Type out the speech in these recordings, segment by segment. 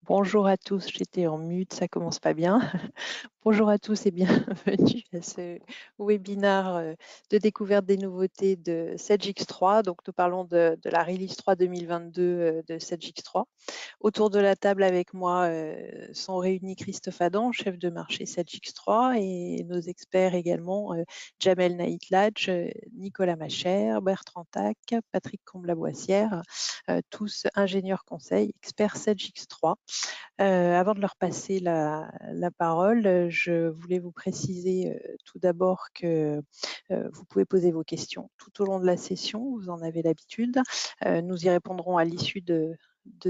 Bonjour à tous, j'étais en mute, ça commence pas bien. Bonjour à tous et bienvenue à ce webinaire de découverte des nouveautés de Sedge X3. Donc, nous parlons de la release 3 2022 de Sedge X3. Autour de la table avec moi sont réunis Christophe Adam, chef de marché Sedge X3, et nos experts également, Jamel Naït-Ladj, Nicolas Machère, Bertrand Tac, Patrick Combe-Laboissière, tous ingénieurs conseils, experts Sedge X3. Avant de leur passer la parole, je voulais vous préciser tout d'abord que vous pouvez poser vos questions tout au long de la session, vous en avez l'habitude. Nous y répondrons à l'issue de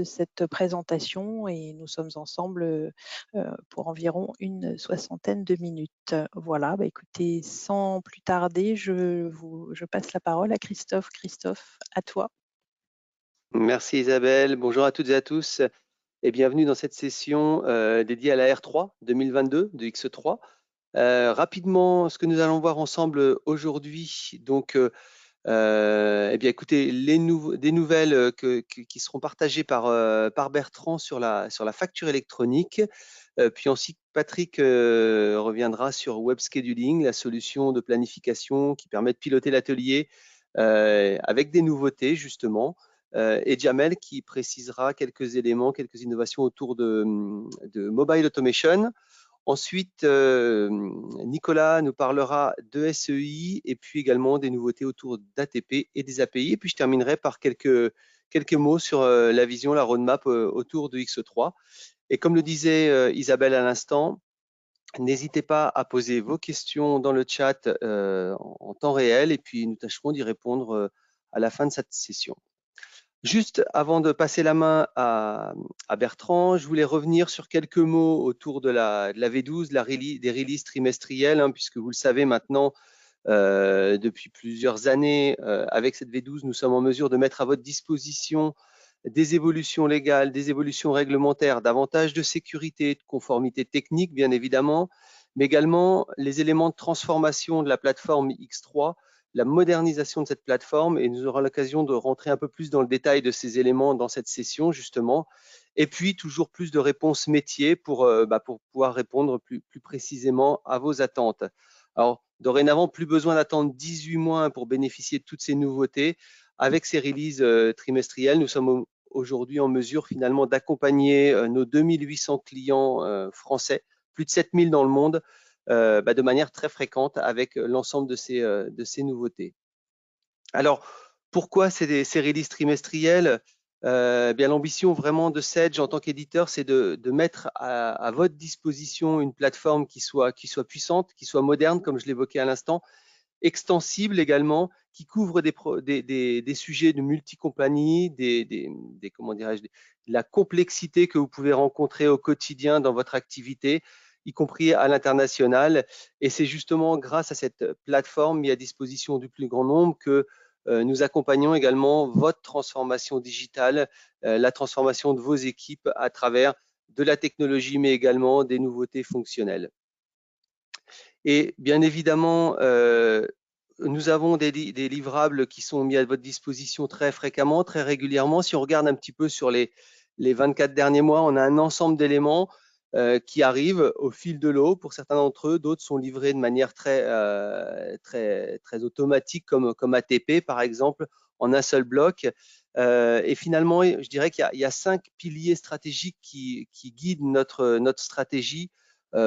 cette présentation et nous sommes ensemble pour environ une soixantaine de minutes. Voilà, écoutez, sans plus tarder, je passe la parole à Christophe. Christophe, à toi. Merci Isabelle, bonjour à toutes et à tous et bienvenue dans cette session dédiée à la R3 2022 de X3. Rapidement, ce que nous allons voir ensemble aujourd'hui, donc eh bien écoutez, des nouvelles qui seront partagées par Bertrand sur la facture électronique. Puis ensuite, Patrick reviendra sur Web Scheduling, la solution de planification qui permet de piloter l'atelier avec des nouveautés justement. Et Jamel qui précisera quelques éléments, quelques innovations autour de mobile automation. Ensuite, Nicolas nous parlera de SEI et puis également des nouveautés autour d'ATP et des API. Et puis je terminerai par quelques mots sur la vision, la roadmap autour de X3. Et comme le disait Isabelle à l'instant, n'hésitez pas à poser vos questions dans le chat en temps réel et puis nous tâcherons d'y répondre à la fin de cette session. Juste avant de passer la main à Bertrand, je voulais revenir sur quelques mots autour de la V12, des releases trimestrielles, puisque vous le savez maintenant, depuis plusieurs années, avec cette V12, nous sommes en mesure de mettre à votre disposition des évolutions légales, des évolutions réglementaires, davantage de sécurité, de conformité technique, bien évidemment, mais également les éléments de transformation de la plateforme X3, la modernisation de cette plateforme, et nous aurons l'occasion de rentrer un peu plus dans le détail de ces éléments dans cette session, justement, et puis toujours plus de réponses métiers pour pouvoir répondre plus précisément à vos attentes. Alors, dorénavant, plus besoin d'attendre 18 mois pour bénéficier de toutes ces nouveautés. Avec ces releases trimestrielles, nous sommes aujourd'hui en mesure finalement d'accompagner nos 2800 clients français, plus de 7000 dans le monde, de manière très fréquente avec l'ensemble de ces nouveautés. Alors, pourquoi ces releases trimestrielles bien, l'ambition vraiment de Sedge en tant qu'éditeur, c'est de mettre à votre disposition une plateforme qui soit puissante, qui soit moderne, comme je l'évoquais à l'instant, extensible également, qui couvre des sujets de multi-compagnie, comment dirais-je, de la complexité que vous pouvez rencontrer au quotidien dans votre activité, y compris à l'international. Et c'est justement grâce à cette plateforme mise à disposition du plus grand nombre que nous accompagnons également votre transformation digitale, la transformation de vos équipes à travers de la technologie, mais également des nouveautés fonctionnelles. Et bien évidemment, nous avons des livrables qui sont mis à votre disposition très fréquemment, très régulièrement. Si on regarde un petit peu sur les 24 derniers mois, on a un ensemble d'éléments qui arrivent au fil de l'eau pour certains d'entre eux. D'autres sont livrés de manière très automatique, comme ATP par exemple, en un seul bloc. Et finalement, je dirais qu'il y a 5 piliers stratégiques qui guident notre stratégie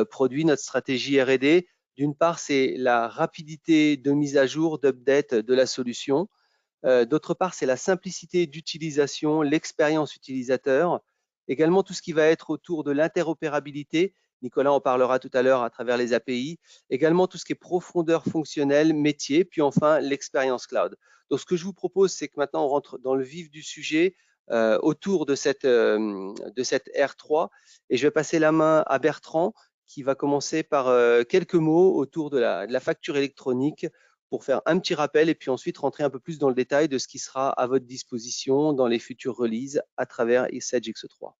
produit, notre stratégie R&D. D'une part, c'est la rapidité de mise à jour, d'update de la solution. D'autre part, c'est la simplicité d'utilisation, l'expérience utilisateur. Également, tout ce qui va être autour de l'interopérabilité. Nicolas en parlera tout à l'heure à travers les API. Également, tout ce qui est profondeur fonctionnelle, métier. Puis enfin, l'expérience cloud. Donc, ce que je vous propose, c'est que maintenant, on rentre dans le vif du sujet autour de cette R3. Et je vais passer la main à Bertrand qui va commencer par quelques mots autour de la facture électronique pour faire un petit rappel et puis ensuite rentrer un peu plus dans le détail de ce qui sera à votre disposition dans les futures releases à travers Sedge X3.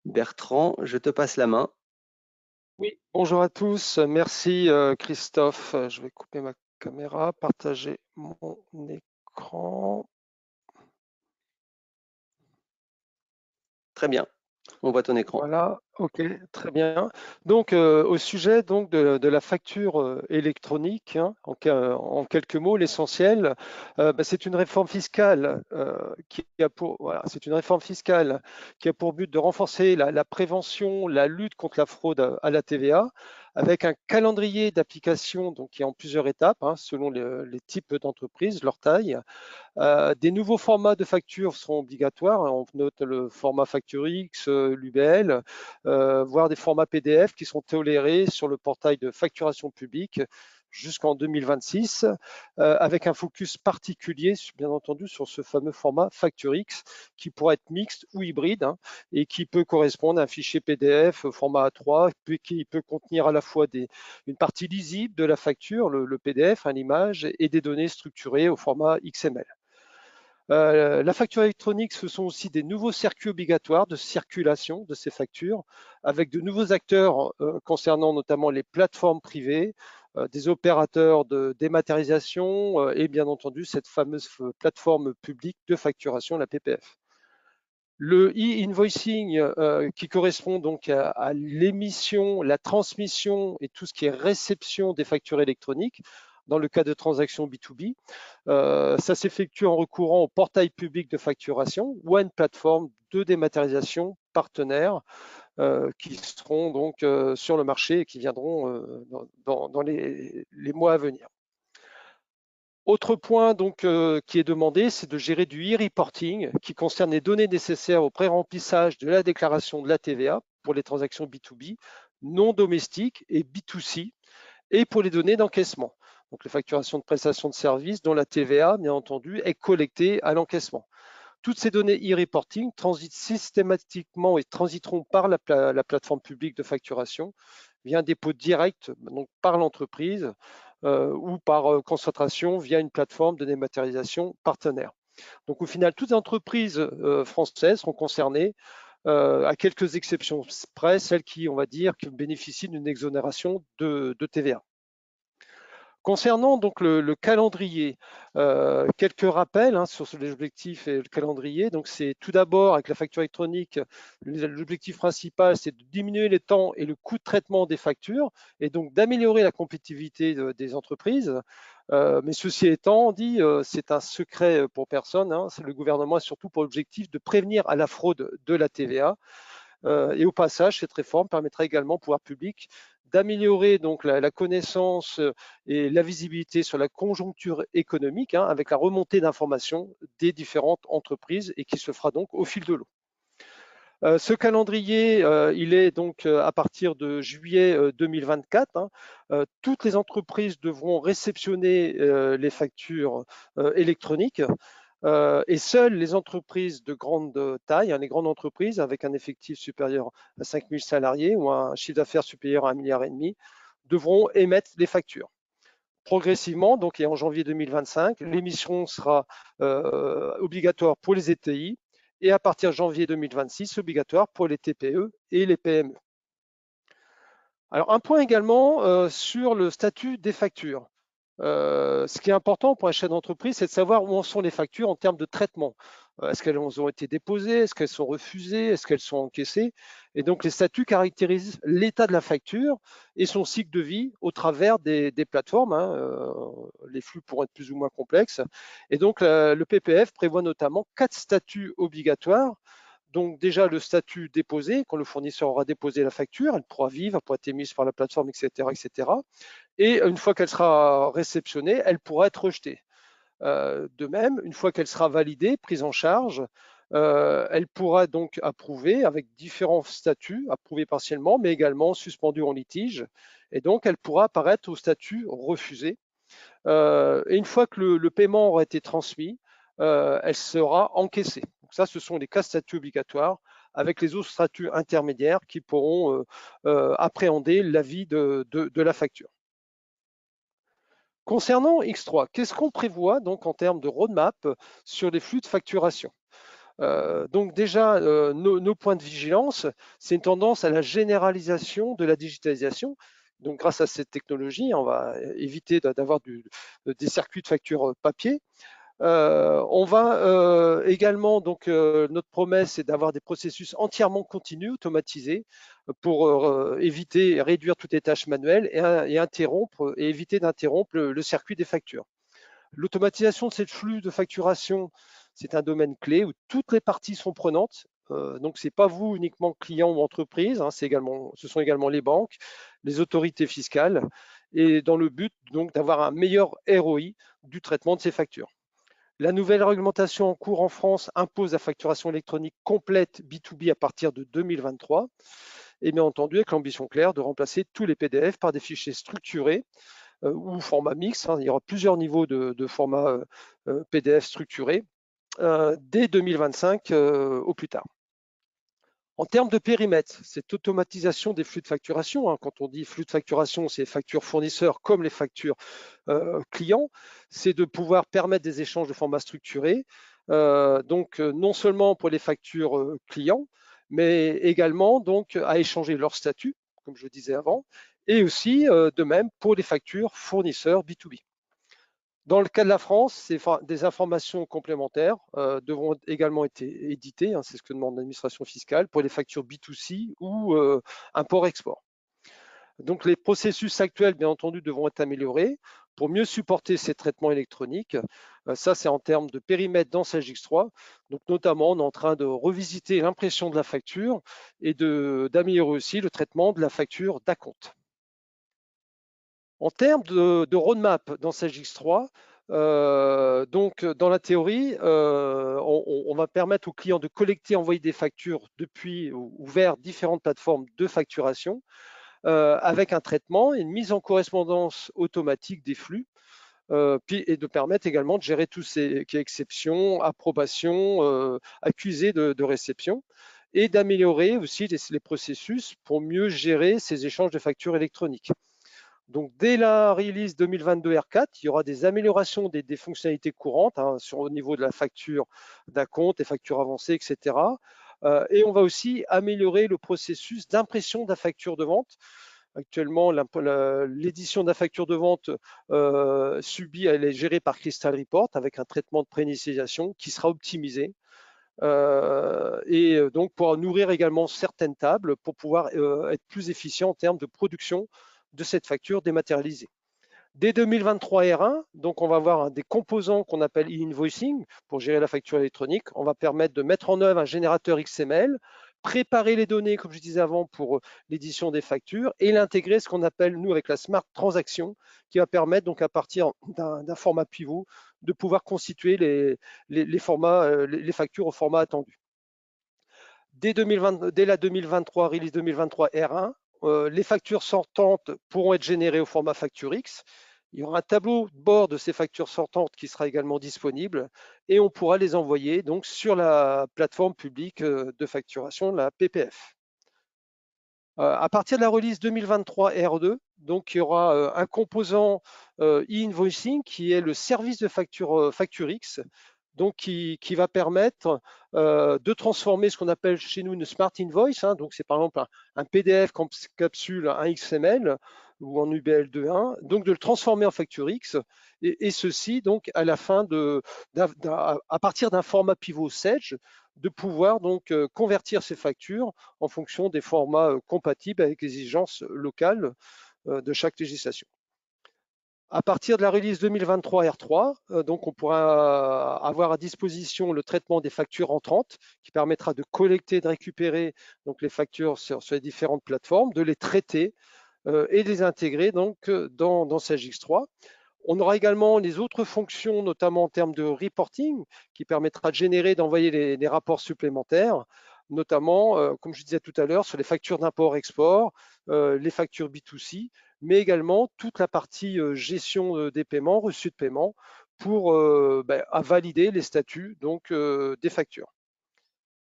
Bertrand, je te passe la main. Oui, bonjour à tous. Merci Christophe. Je vais couper ma caméra, partager mon écran. Très bien. On voit ton écran. Voilà, ok, très bien. Donc, au sujet donc, de la facture électronique, hein, en quelques mots, l'essentiel, c'est une réforme fiscale c'est une réforme fiscale qui a pour but de renforcer la prévention, la lutte contre la fraude à la TVA, avec un calendrier d'application donc qui est en plusieurs étapes, hein, selon les types d'entreprises, leur taille. Des nouveaux formats de factures seront obligatoires. On note le format FactureX, l'UBL, voire des formats PDF qui sont tolérés sur le portail de facturation publique jusqu'en 2026, avec un focus particulier, bien entendu, sur ce fameux format FactureX qui pourra être mixte ou hybride, hein, et qui peut correspondre à un fichier PDF format A3, qui peut contenir à la fois une partie lisible de la facture, le PDF, hein, l'image, et des données structurées au format XML. La facture électronique, ce sont aussi des nouveaux circuits obligatoires de circulation de ces factures, avec de nouveaux acteurs concernant notamment les plateformes privées, des opérateurs de dématérialisation et bien entendu cette fameuse plateforme publique de facturation, la PPF. Le e-invoicing qui correspond donc à l'émission, la transmission et tout ce qui est réception des factures électroniques dans le cas de transactions B2B. Ça s'effectue en recourant au portail public de facturation ou à une plateforme de dématérialisation partenaire qui seront donc sur le marché et qui viendront dans les mois à venir. Autre point donc qui est demandé, c'est de gérer du e-reporting qui concerne les données nécessaires au pré-remplissage de la déclaration de la TVA pour les transactions B2B, non domestiques et B2C, et pour les données d'encaissement. Donc les facturations de prestations de services dont la TVA, bien entendu, est collectée à l'encaissement. Toutes ces données e-reporting transitent systématiquement et transiteront par la plateforme publique de facturation via un dépôt direct donc par l'entreprise ou par concentration via une plateforme de dématérialisation partenaire. Donc au final, toutes les entreprises françaises seront concernées à quelques exceptions près, celles qui, on va dire, qui bénéficient d'une exonération de TVA. Concernant donc le calendrier, quelques rappels hein, sur les objectifs et le calendrier. Donc c'est tout d'abord avec la facture électronique, l'objectif principal c'est de diminuer les temps et le coût de traitement des factures et donc d'améliorer la compétitivité des entreprises. Mais ceci étant dit, c'est un secret pour personne. Hein, le gouvernement a surtout pour objectif de prévenir à la fraude de la TVA. Et au passage, cette réforme permettra également au pouvoir public d'améliorer donc la connaissance et la visibilité sur la conjoncture économique hein, avec la remontée d'informations des différentes entreprises et qui se fera donc au fil de l'eau. Ce calendrier, il est donc à partir de juillet 2024. Hein, toutes les entreprises devront réceptionner les factures électroniques. Et seules les entreprises de grande taille, hein, les grandes entreprises avec un effectif supérieur à 5000 salariés ou un chiffre d'affaires supérieur à 1,5 milliard, devront émettre les factures. Progressivement, donc et en janvier 2025, l'émission sera obligatoire pour les ETI et à partir de janvier 2026, obligatoire pour les TPE et les PME. Alors un point également sur le statut des factures. Ce qui est important pour un chef d'entreprise, c'est de savoir où en sont les factures en termes de traitement. Est-ce qu'elles ont été déposées? Est-ce qu'elles sont refusées? Est-ce qu'elles sont encaissées? Et donc, les statuts caractérisent l'état de la facture et son cycle de vie au travers des plateformes. Hein. Les flux pourront être plus ou moins complexes. Et donc, le PPF prévoit notamment 4 statuts obligatoires. Donc déjà le statut déposé, quand le fournisseur aura déposé la facture, elle pourra vivre, elle pourra être émise par la plateforme, etc., etc. Et une fois qu'elle sera réceptionnée, elle pourra être rejetée. De même, une fois qu'elle sera validée, prise en charge, elle pourra donc approuver avec différents statuts, approuver partiellement, mais également suspendue en litige. Et donc, elle pourra apparaître au statut refusé. Et une fois que le paiement aura été transmis, elle sera encaissée. Donc ça, ce sont les 4 statuts obligatoires avec les autres statuts intermédiaires qui pourront appréhender l'avis de la facture. Concernant X3, qu'est-ce qu'on prévoit donc en termes de roadmap sur les flux de facturation? Donc déjà, nos points de vigilance, c'est une tendance à la généralisation de la digitalisation. Donc grâce à cette technologie, on va éviter d'avoir des circuits de facture papier. On va également, donc notre promesse, c'est d'avoir des processus entièrement continus, automatisés, pour éviter et réduire toutes les tâches manuelles et éviter d'interrompre le circuit des factures. L'automatisation de ces flux de facturation, c'est un domaine clé où toutes les parties sont prenantes. Donc, ce n'est pas vous uniquement client ou entreprise, hein, ce sont également les banques, les autorités fiscales, et dans le but donc d'avoir un meilleur ROI du traitement de ces factures. La nouvelle réglementation en cours en France impose la facturation électronique complète B2B à partir de 2023, et bien entendu avec l'ambition claire de remplacer tous les PDF par des fichiers structurés ou format mixte. Hein, il y aura plusieurs niveaux de format PDF structuré dès 2025 au plus tard. En termes de périmètre, cette automatisation des flux de facturation, hein, quand on dit flux de facturation, c'est les factures fournisseurs comme les factures clients, c'est de pouvoir permettre des échanges de format structuré, donc non seulement pour les factures clients, mais également donc à échanger leur statut, comme je disais avant, et aussi de même pour les factures fournisseurs B2B. Dans le cas de la France, des informations complémentaires devront également être éditées, hein, c'est ce que demande l'administration fiscale, pour les factures B2C ou import-export. Donc les processus actuels, bien entendu, devront être améliorés pour mieux supporter ces traitements électroniques. Ça, c'est en termes de périmètre dans SageX3. Donc notamment, on est en train de revisiter l'impression de la facture et d'améliorer aussi le traitement de la facture d'acompte. En termes de roadmap dans SageX3, donc dans la théorie, on va permettre aux clients de collecter et envoyer des factures depuis ou vers différentes plateformes de facturation avec un traitement et une mise en correspondance automatique des flux et de permettre également de gérer tous ces exceptions, approbations, accusés de réception et d'améliorer aussi les processus pour mieux gérer ces échanges de factures électroniques. Donc, dès la release 2022 R4, il y aura des améliorations des fonctionnalités courantes hein, au niveau de la facture d'acompte, des factures avancées, etc. Et on va aussi améliorer le processus d'impression de la facture de vente. Actuellement, l'édition de la facture de vente elle est gérée par Crystal Report avec un traitement de préinitialisation qui sera optimisé. Et donc, pour nourrir également certaines tables pour pouvoir être plus efficient en termes de production de cette facture dématérialisée. Dès 2023 R1, donc on va avoir des composants qu'on appelle e-invoicing pour gérer la facture électronique. On va permettre de mettre en œuvre un générateur XML, préparer les données, comme je disais avant, pour l'édition des factures et l'intégrer, ce qu'on appelle, nous, avec la Smart Transaction, qui va permettre, donc à partir d'un format pivot, de pouvoir constituer les factures au format attendu. Dès la 2023, release 2023 R1, les factures sortantes pourront être générées au format FactureX. Il y aura un tableau de bord de ces factures sortantes qui sera également disponible et on pourra les envoyer donc sur la plateforme publique de facturation, la PPF. À partir de la release 2023 R2, donc il y aura un composant e-invoicing qui est le service de facture FactureX, donc qui va permettre de transformer ce qu'on appelle chez nous une Smart Invoice. Hein, donc c'est par exemple un PDF capsule un XML ou en UBL 2.1, donc de le transformer en FactureX et ceci donc à la fin à partir d'un format pivot Sage, de pouvoir donc convertir ces factures en fonction des formats compatibles avec les exigences locales de chaque législation. À partir de la release 2023 R3, donc on pourra avoir à disposition le traitement des factures entrantes qui permettra de collecter et de récupérer donc, les factures sur les différentes plateformes, de les traiter et de les intégrer donc, dans SageX3. On aura également les autres fonctions, notamment en termes de reporting, qui permettra de générer, d'envoyer les rapports supplémentaires, notamment, comme je disais tout à l'heure, sur les factures d'import-export, les factures B2C, mais également toute la partie gestion des paiements, reçus de paiement, pour à valider les statuts donc, des factures.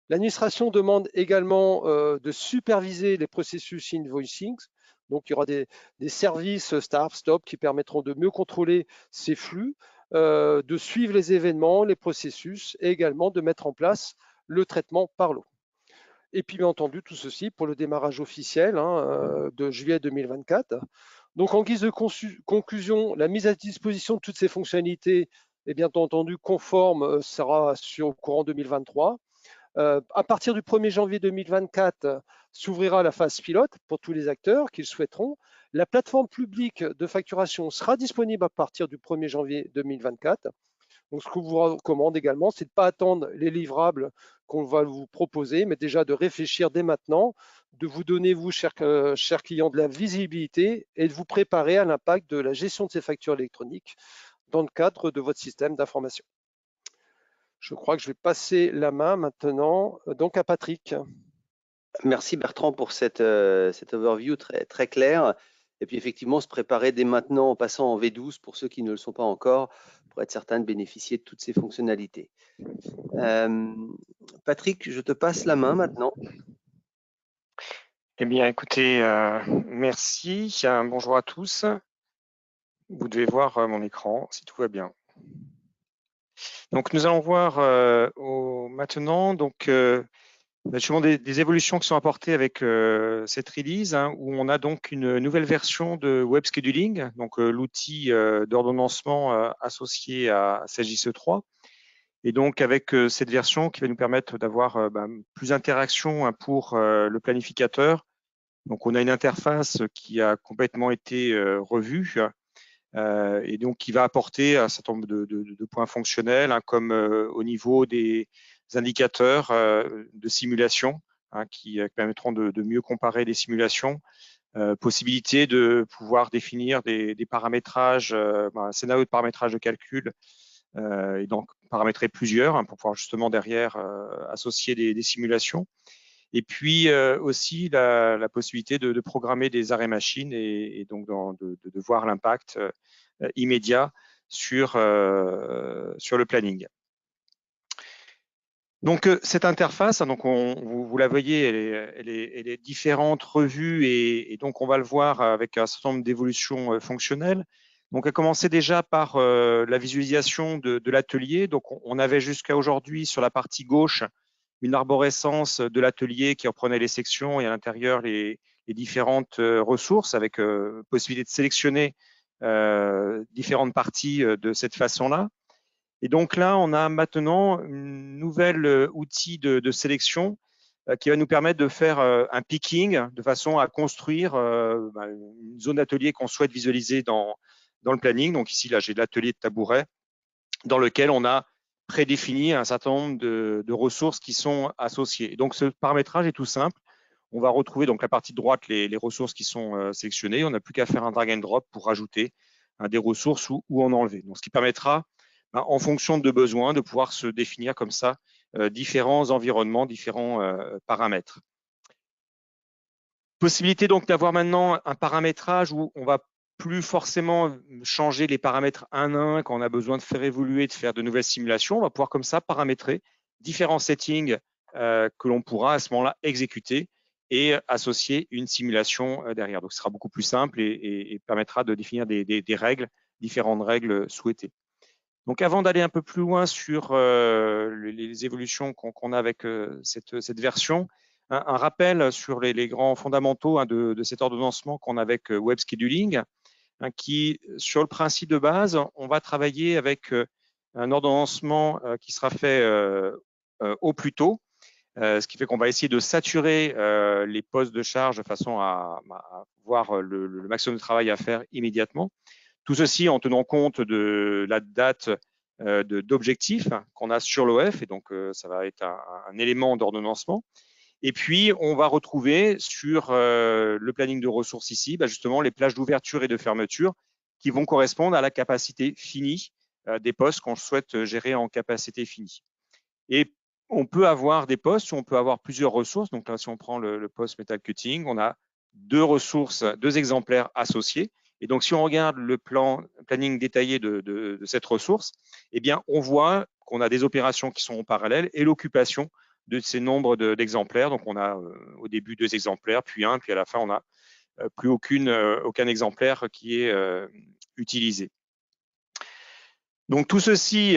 L'administration demande également de superviser les processus invoicing. Donc, il y aura des services start, stop qui permettront de mieux contrôler ces flux, de suivre les événements, les processus et également de mettre en place le traitement par l'eau. Et puis, bien entendu, tout ceci pour le démarrage officiel hein, de juillet 2024. Donc, en guise de conclusion, la mise à disposition de toutes ces fonctionnalités et bien entendu conforme sera au courant 2023. À partir du 1er janvier 2024, s'ouvrira la phase pilote pour tous les acteurs qui le souhaiteront. La plateforme publique de facturation sera disponible à partir du 1er janvier 2024. Donc, ce que vous recommande également, c'est de ne pas attendre les livrables qu'on va vous proposer, mais déjà de réfléchir dès maintenant, de vous donner, vous, chers clients, de la visibilité et de vous préparer à l'impact de la gestion de ces factures électroniques dans le cadre de votre système d'information. Je crois que je vais passer la main maintenant donc à Patrick. Merci Bertrand pour cette overview très claire. Et puis effectivement, se préparer dès maintenant en passant en V12 pour ceux qui ne le sont pas encore, pour être certain de bénéficier de toutes ces fonctionnalités. Patrick, je te passe la main maintenant. Eh bien, écoutez, merci. Bonjour à tous. Vous devez voir mon écran, si tout va bien. Donc, nous allons voir maintenant justement des évolutions qui sont apportées avec cette release, où on a donc une nouvelle version de web scheduling, donc l'outil d'ordonnancement associé à SageISE3. Et donc, avec cette version qui va nous permettre d'avoir plus d'interaction pour le planificateur. Donc, on a une interface qui a complètement été revue et donc qui va apporter un certain nombre de points fonctionnels, comme au niveau des indicateurs de simulation, qui permettront de mieux comparer les simulations, possibilité de pouvoir définir des paramétrages, un scénario de paramétrage de calcul, et donc paramétrer plusieurs pour pouvoir justement derrière associer des simulations. Et puis aussi la possibilité de programmer des arrêts machines et donc de voir l'impact immédiat sur le planning. Donc cette interface, donc vous la voyez, elle est différente, revue, et donc on va le voir avec un certain nombre d'évolutions fonctionnelles. Donc elle commençait déjà par la visualisation de l'atelier. Donc on avait jusqu'à aujourd'hui sur la partie gauche une arborescence de l'atelier qui reprenait les sections et à l'intérieur les différentes ressources avec possibilité de sélectionner différentes parties de cette façon-là. Et donc là, on a maintenant un nouvel outil de sélection qui va nous permettre de faire un picking de façon à construire une zone d'atelier qu'on souhaite visualiser dans le planning. Donc ici, là, j'ai l'atelier de tabouret dans lequel on a prédéfini un certain nombre de ressources qui sont associées. Donc, ce paramétrage est tout simple. On va retrouver donc la partie droite les ressources qui sont sélectionnées. On n'a plus qu'à faire un drag and drop pour rajouter des ressources ou en enlever. Donc, ce qui permettra, en fonction de besoins, de pouvoir se définir comme ça différents environnements, différents paramètres. Possibilité donc d'avoir maintenant un paramétrage où on va plus forcément changer les paramètres un à un quand on a besoin de faire évoluer, de faire de nouvelles simulations. On va pouvoir comme ça paramétrer différents settings que l'on pourra à ce moment-là exécuter et associer une simulation derrière. Donc, ce sera beaucoup plus simple et permettra de définir des règles, différentes règles souhaitées. Donc, avant d'aller un peu plus loin sur les évolutions qu'on a avec cette version, un rappel sur les grands fondamentaux de cet ordonnancement qu'on a avec Web Scheduling, qui, sur le principe de base, on va travailler avec un ordonnancement qui sera fait au plus tôt, ce qui fait qu'on va essayer de saturer les postes de charge de façon à voir le maximum de travail à faire immédiatement. Tout ceci en tenant compte de la date d'objectif qu'on a sur l'OF, et donc ça va être un élément d'ordonnancement. Et puis, on va retrouver sur le planning de ressources ici, justement, les plages d'ouverture et de fermeture qui vont correspondre à la capacité finie des postes qu'on souhaite gérer en capacité finie. Et on peut avoir des postes où on peut avoir plusieurs ressources. Donc là, si on prend le poste Metal Cutting, on a deux ressources, deux exemplaires associés. Et donc, si on regarde le planning détaillé de cette ressource, eh bien, on voit qu'on a des opérations qui sont en parallèle et l'occupation de ces nombres d'exemplaires. Donc, on a au début 2 exemplaires, puis 1, puis à la fin, on n'a plus aucun exemplaire qui est utilisé. Donc, tout ceci,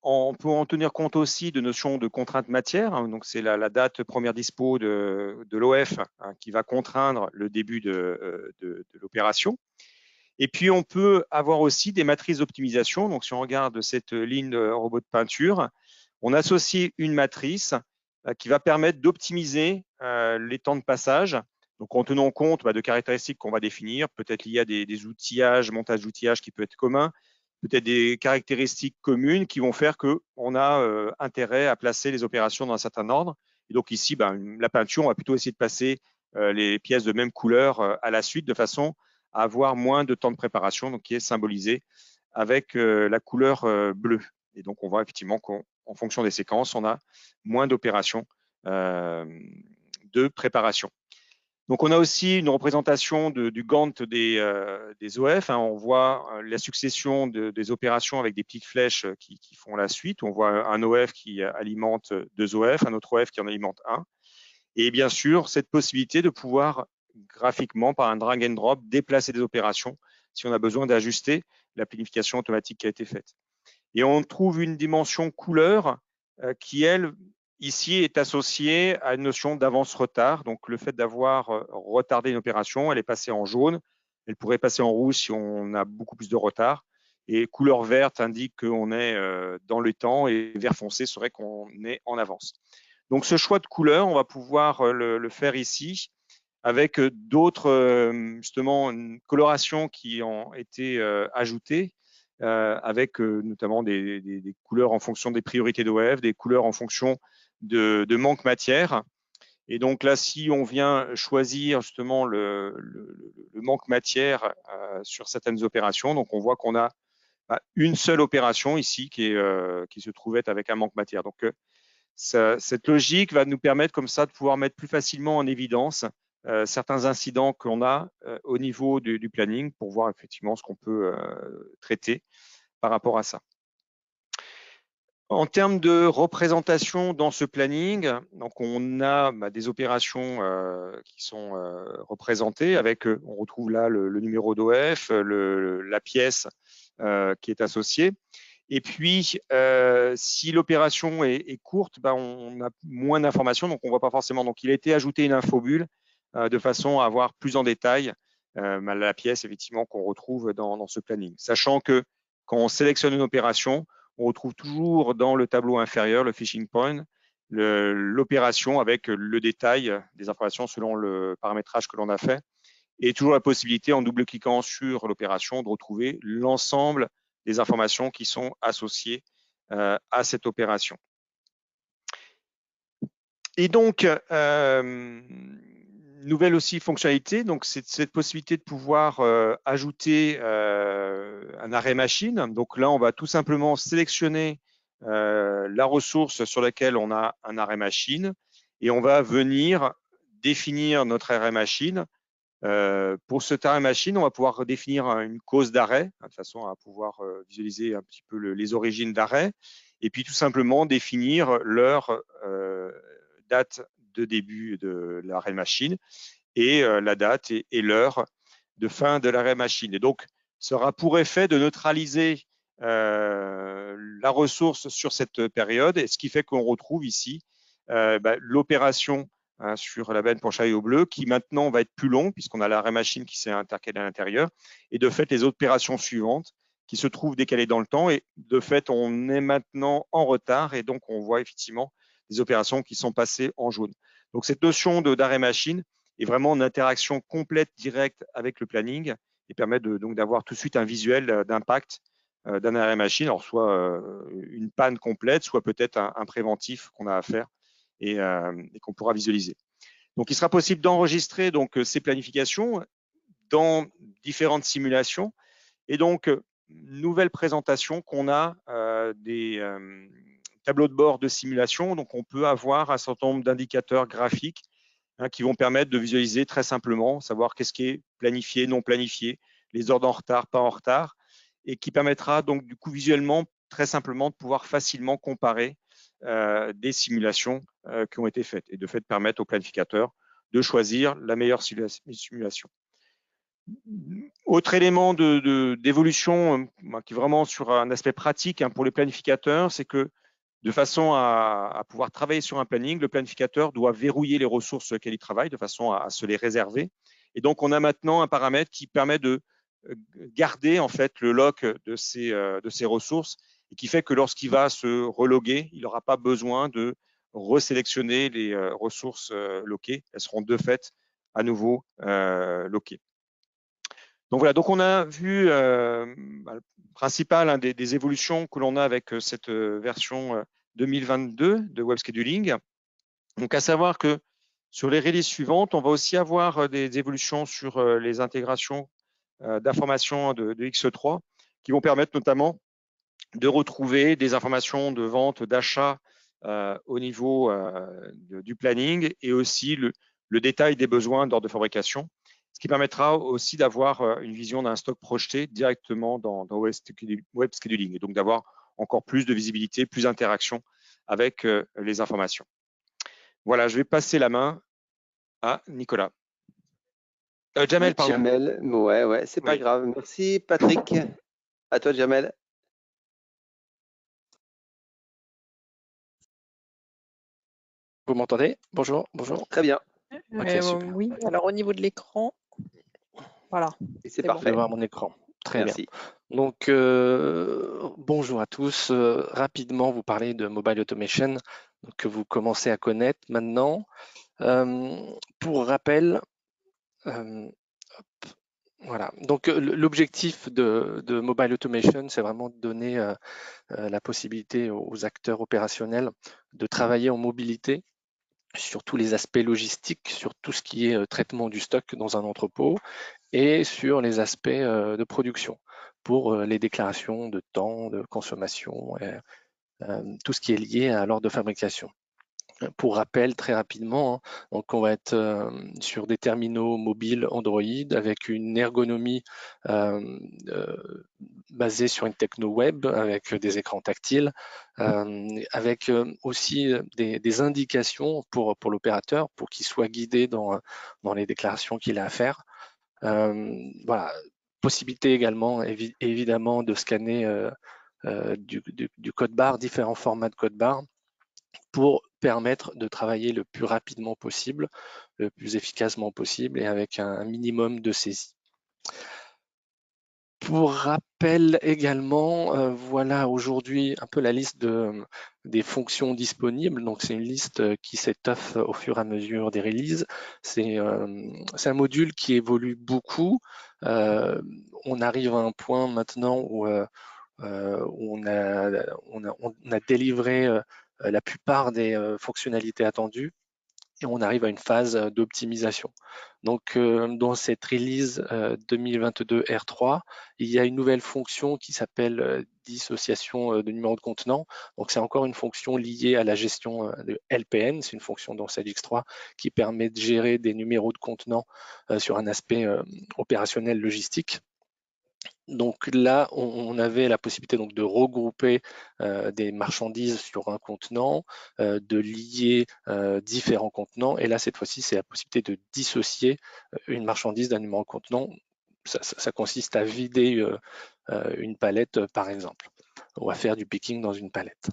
on peut en tenir compte aussi de notions de contrainte matière. Donc, c'est la date première dispo de l'OF qui va contraindre le début de l'opération. Et puis, on peut avoir aussi des matrices d'optimisation. Donc, si on regarde cette ligne de robot de peinture, on associe une matrice qui va permettre d'optimiser les temps de passage. Donc, en tenant compte de caractéristiques qu'on va définir, peut-être liées à des outillages, montage d'outillage qui peut être commun, peut-être des caractéristiques communes qui vont faire qu'on a intérêt à placer les opérations dans un certain ordre. Et donc ici, la peinture, on va plutôt essayer de passer les pièces de même couleur à la suite de façon à avoir moins de temps de préparation, donc qui est symbolisé avec la couleur bleue. Et donc, on voit effectivement qu'en fonction des séquences, on a moins d'opérations de préparation. Donc, on a aussi une représentation du Gantt des OF. On voit la succession des opérations avec des petites flèches qui font la suite. On voit un OF qui alimente 2 OF, un autre OF qui en alimente 1. Et bien sûr, cette possibilité de pouvoir graphiquement, par un drag and drop, déplacer des opérations si on a besoin d'ajuster la planification automatique qui a été faite. Et on trouve une dimension couleur qui, elle, ici, est associée à une notion d'avance-retard. Donc, le fait d'avoir retardé une opération, elle est passée en jaune. Elle pourrait passer en rouge si on a beaucoup plus de retard. Et couleur verte indique qu'on est dans le temps et vert foncé serait qu'on est en avance. Donc, ce choix de couleur, on va pouvoir le faire ici avec d'autres, justement, colorations qui ont été ajoutées, avec notamment des couleurs en fonction des priorités d'OF, des couleurs en fonction de manque matière. Et donc là, si on vient choisir justement le manque matière sur certaines opérations, donc on voit qu'on a une seule opération ici qui se trouvait avec un manque matière. Donc, cette logique va nous permettre comme ça de pouvoir mettre plus facilement en évidence certains incidents qu'on a au niveau du planning pour voir effectivement ce qu'on peut traiter par rapport à ça. En termes de représentation dans ce planning, donc on a des opérations qui sont représentées avec, on retrouve là le numéro d'OF, la pièce qui est associée. Et puis, si l'opération est courte, on a moins d'informations, donc on ne voit pas forcément. Donc, il a été ajouté une infobulle de façon à avoir plus en détail la pièce, effectivement, qu'on retrouve dans ce planning. Sachant que quand on sélectionne une opération, on retrouve toujours dans le tableau inférieur, le fishing point, l'opération avec le détail des informations selon le paramétrage que l'on a fait. Et toujours la possibilité, en double-cliquant sur l'opération, de retrouver l'ensemble des informations qui sont associées à cette opération. Et donc, nouvelle aussi fonctionnalité, donc c'est cette possibilité de pouvoir ajouter un arrêt machine. Donc là, on va tout simplement sélectionner la ressource sur laquelle on a un arrêt machine et on va venir définir notre arrêt machine. Pour cet arrêt machine, on va pouvoir définir une cause d'arrêt, de façon à pouvoir visualiser un petit peu les origines d'arrêt, et puis tout simplement définir leur date de début de l'arrêt machine et la date et l'heure de fin de l'arrêt machine. Et donc, ça aura pour effet de neutraliser la ressource sur cette période, et ce qui fait qu'on retrouve ici l'opération sur la benne penchée au bleu, qui maintenant va être plus long, puisqu'on a l'arrêt machine qui s'est intercalé à l'intérieur, et de fait, les opérations suivantes qui se trouvent décalées dans le temps, et de fait, on est maintenant en retard, et donc on voit effectivement des opérations qui sont passées en jaune. Donc cette notion d'arrêt machine est vraiment une interaction complète, directe avec le planning, et permet donc d'avoir tout de suite un visuel d'impact d'un arrêt machine, alors soit une panne complète, soit peut-être un préventif qu'on a à faire et qu'on pourra visualiser. Donc, il sera possible d'enregistrer donc ces planifications dans différentes simulations. Et donc, nouvelle présentation qu'on a des tableaux de bord de simulation. Donc, on peut avoir un certain nombre d'indicateurs graphiques qui vont permettre de visualiser très simplement, savoir qu'est-ce qui est planifié, non planifié, les ordres en retard, pas en retard, et qui permettra donc du coup visuellement, très simplement, de pouvoir facilement comparer des simulations qui ont été faites et de fait permettre au planificateur de choisir la meilleure simulation. Autre élément d'évolution qui est vraiment sur un aspect pratique pour les planificateurs, c'est que de façon à pouvoir travailler sur un planning, le planificateur doit verrouiller les ressources sur lesquelles il travaille de façon à se les réserver. Et donc, on a maintenant un paramètre qui permet de garder en fait le lock de ces ressources et qui fait que lorsqu'il va se reloguer, il n'aura pas besoin de resélectionner les ressources loquées. Elles seront de fait à nouveau loquées. Donc voilà, donc on a vu le principal des évolutions que l'on a avec cette version 2022 de Web Scheduling. Donc à savoir que sur les releases suivantes, on va aussi avoir des évolutions sur les intégrations d'informations de X3 qui vont permettre notamment de retrouver des informations de vente, d'achat au niveau du planning et aussi le détail des besoins d'ordre de fabrication, ce qui permettra aussi d'avoir une vision d'un stock projeté directement dans Web Scheduling et donc d'avoir encore plus de visibilité, plus d'interaction avec les informations. Voilà, je vais passer la main à Nicolas. Jamel, pardon. Jamel, ouais, c'est pas grave. Merci Patrick. À toi, Jamel. Vous m'entendez? Bonjour, bonjour. Très bien. Ok, super. Oui, alors au niveau de l'écran, voilà. C'est Vous parfait. pouvez voir mon écran. Très Merci. bien. Donc, bonjour à tous. Rapidement, vous parlez de Mobile Automation, donc, que vous commencez à connaître maintenant. Pour rappel, voilà. Donc, l'objectif de Mobile Automation, c'est vraiment de donner la possibilité aux acteurs opérationnels de travailler en mobilité sur tous les aspects logistiques, sur tout ce qui est traitement du stock dans un entrepôt et sur les aspects de production pour les déclarations de temps, de consommation, et, tout ce qui est lié à l'ordre de fabrication. Pour rappel, très rapidement, hein, donc on va être sur des terminaux mobiles Android avec une ergonomie basée sur une techno web avec des écrans tactiles, avec aussi des indications pour l'opérateur pour qu'il soit guidé dans les déclarations qu'il a à faire. Voilà, possibilité également évidemment de scanner du code barre, différents formats de code barre, pour permettre de travailler le plus rapidement possible, le plus efficacement possible et avec un minimum de saisie. Pour rappel également, voilà aujourd'hui un peu la liste des fonctions disponibles. Donc c'est une liste qui s'étoffe au fur et à mesure des releases. C'est un module qui évolue beaucoup. On arrive à un point maintenant où on a délivré la plupart des fonctionnalités attendues et on arrive à une phase d'optimisation. Donc, dans cette release 2022 R3, il y a une nouvelle fonction qui s'appelle dissociation de numéro de contenant. Donc, c'est encore une fonction liée à la gestion de LPN. C'est une fonction dans SageX3 qui permet de gérer des numéros de contenant sur un aspect opérationnel logistique. Donc là, on avait la possibilité donc de regrouper des marchandises sur un contenant, de lier différents contenants. Et là, cette fois-ci, c'est la possibilité de dissocier une marchandise d'un numéro de contenant. Ça consiste à vider une palette, par exemple, ou à faire du picking dans une palette.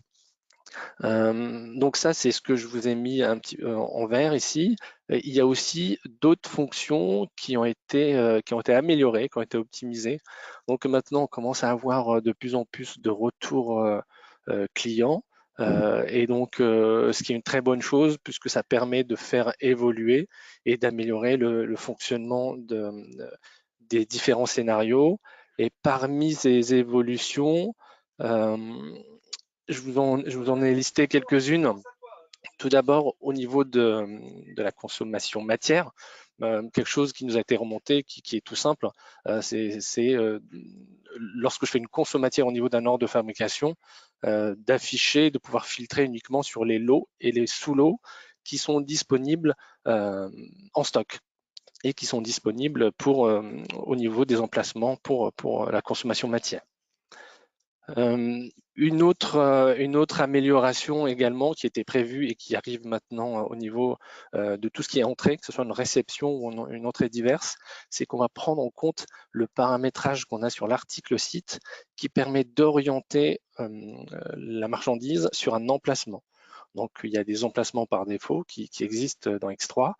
Donc ça, c'est ce que je vous ai mis un petit en vert ici. Il y a aussi d'autres fonctions qui ont été améliorées, qui ont été optimisées. Donc maintenant, on commence à avoir de plus en plus de retours clients. Et donc, ce qui est une très bonne chose puisque ça permet de faire évoluer et d'améliorer le fonctionnement des différents scénarios. Et parmi ces évolutions, je vous en ai listé quelques-unes. Tout d'abord, au niveau de la consommation matière, quelque chose qui nous a été remonté, qui est tout simple, c'est lorsque je fais une consommation au niveau d'un ordre de fabrication, d'afficher, de pouvoir filtrer uniquement sur les lots et les sous-lots qui sont disponibles en stock et qui sont disponibles au niveau des emplacements pour la consommation matière. Une autre amélioration également qui était prévue et qui arrive maintenant au niveau de tout ce qui est entrée, que ce soit une réception ou une entrée diverse, c'est qu'on va prendre en compte le paramétrage qu'on a sur l'article site qui permet d'orienter la marchandise sur un emplacement. Donc, il y a des emplacements par défaut qui existent dans X3.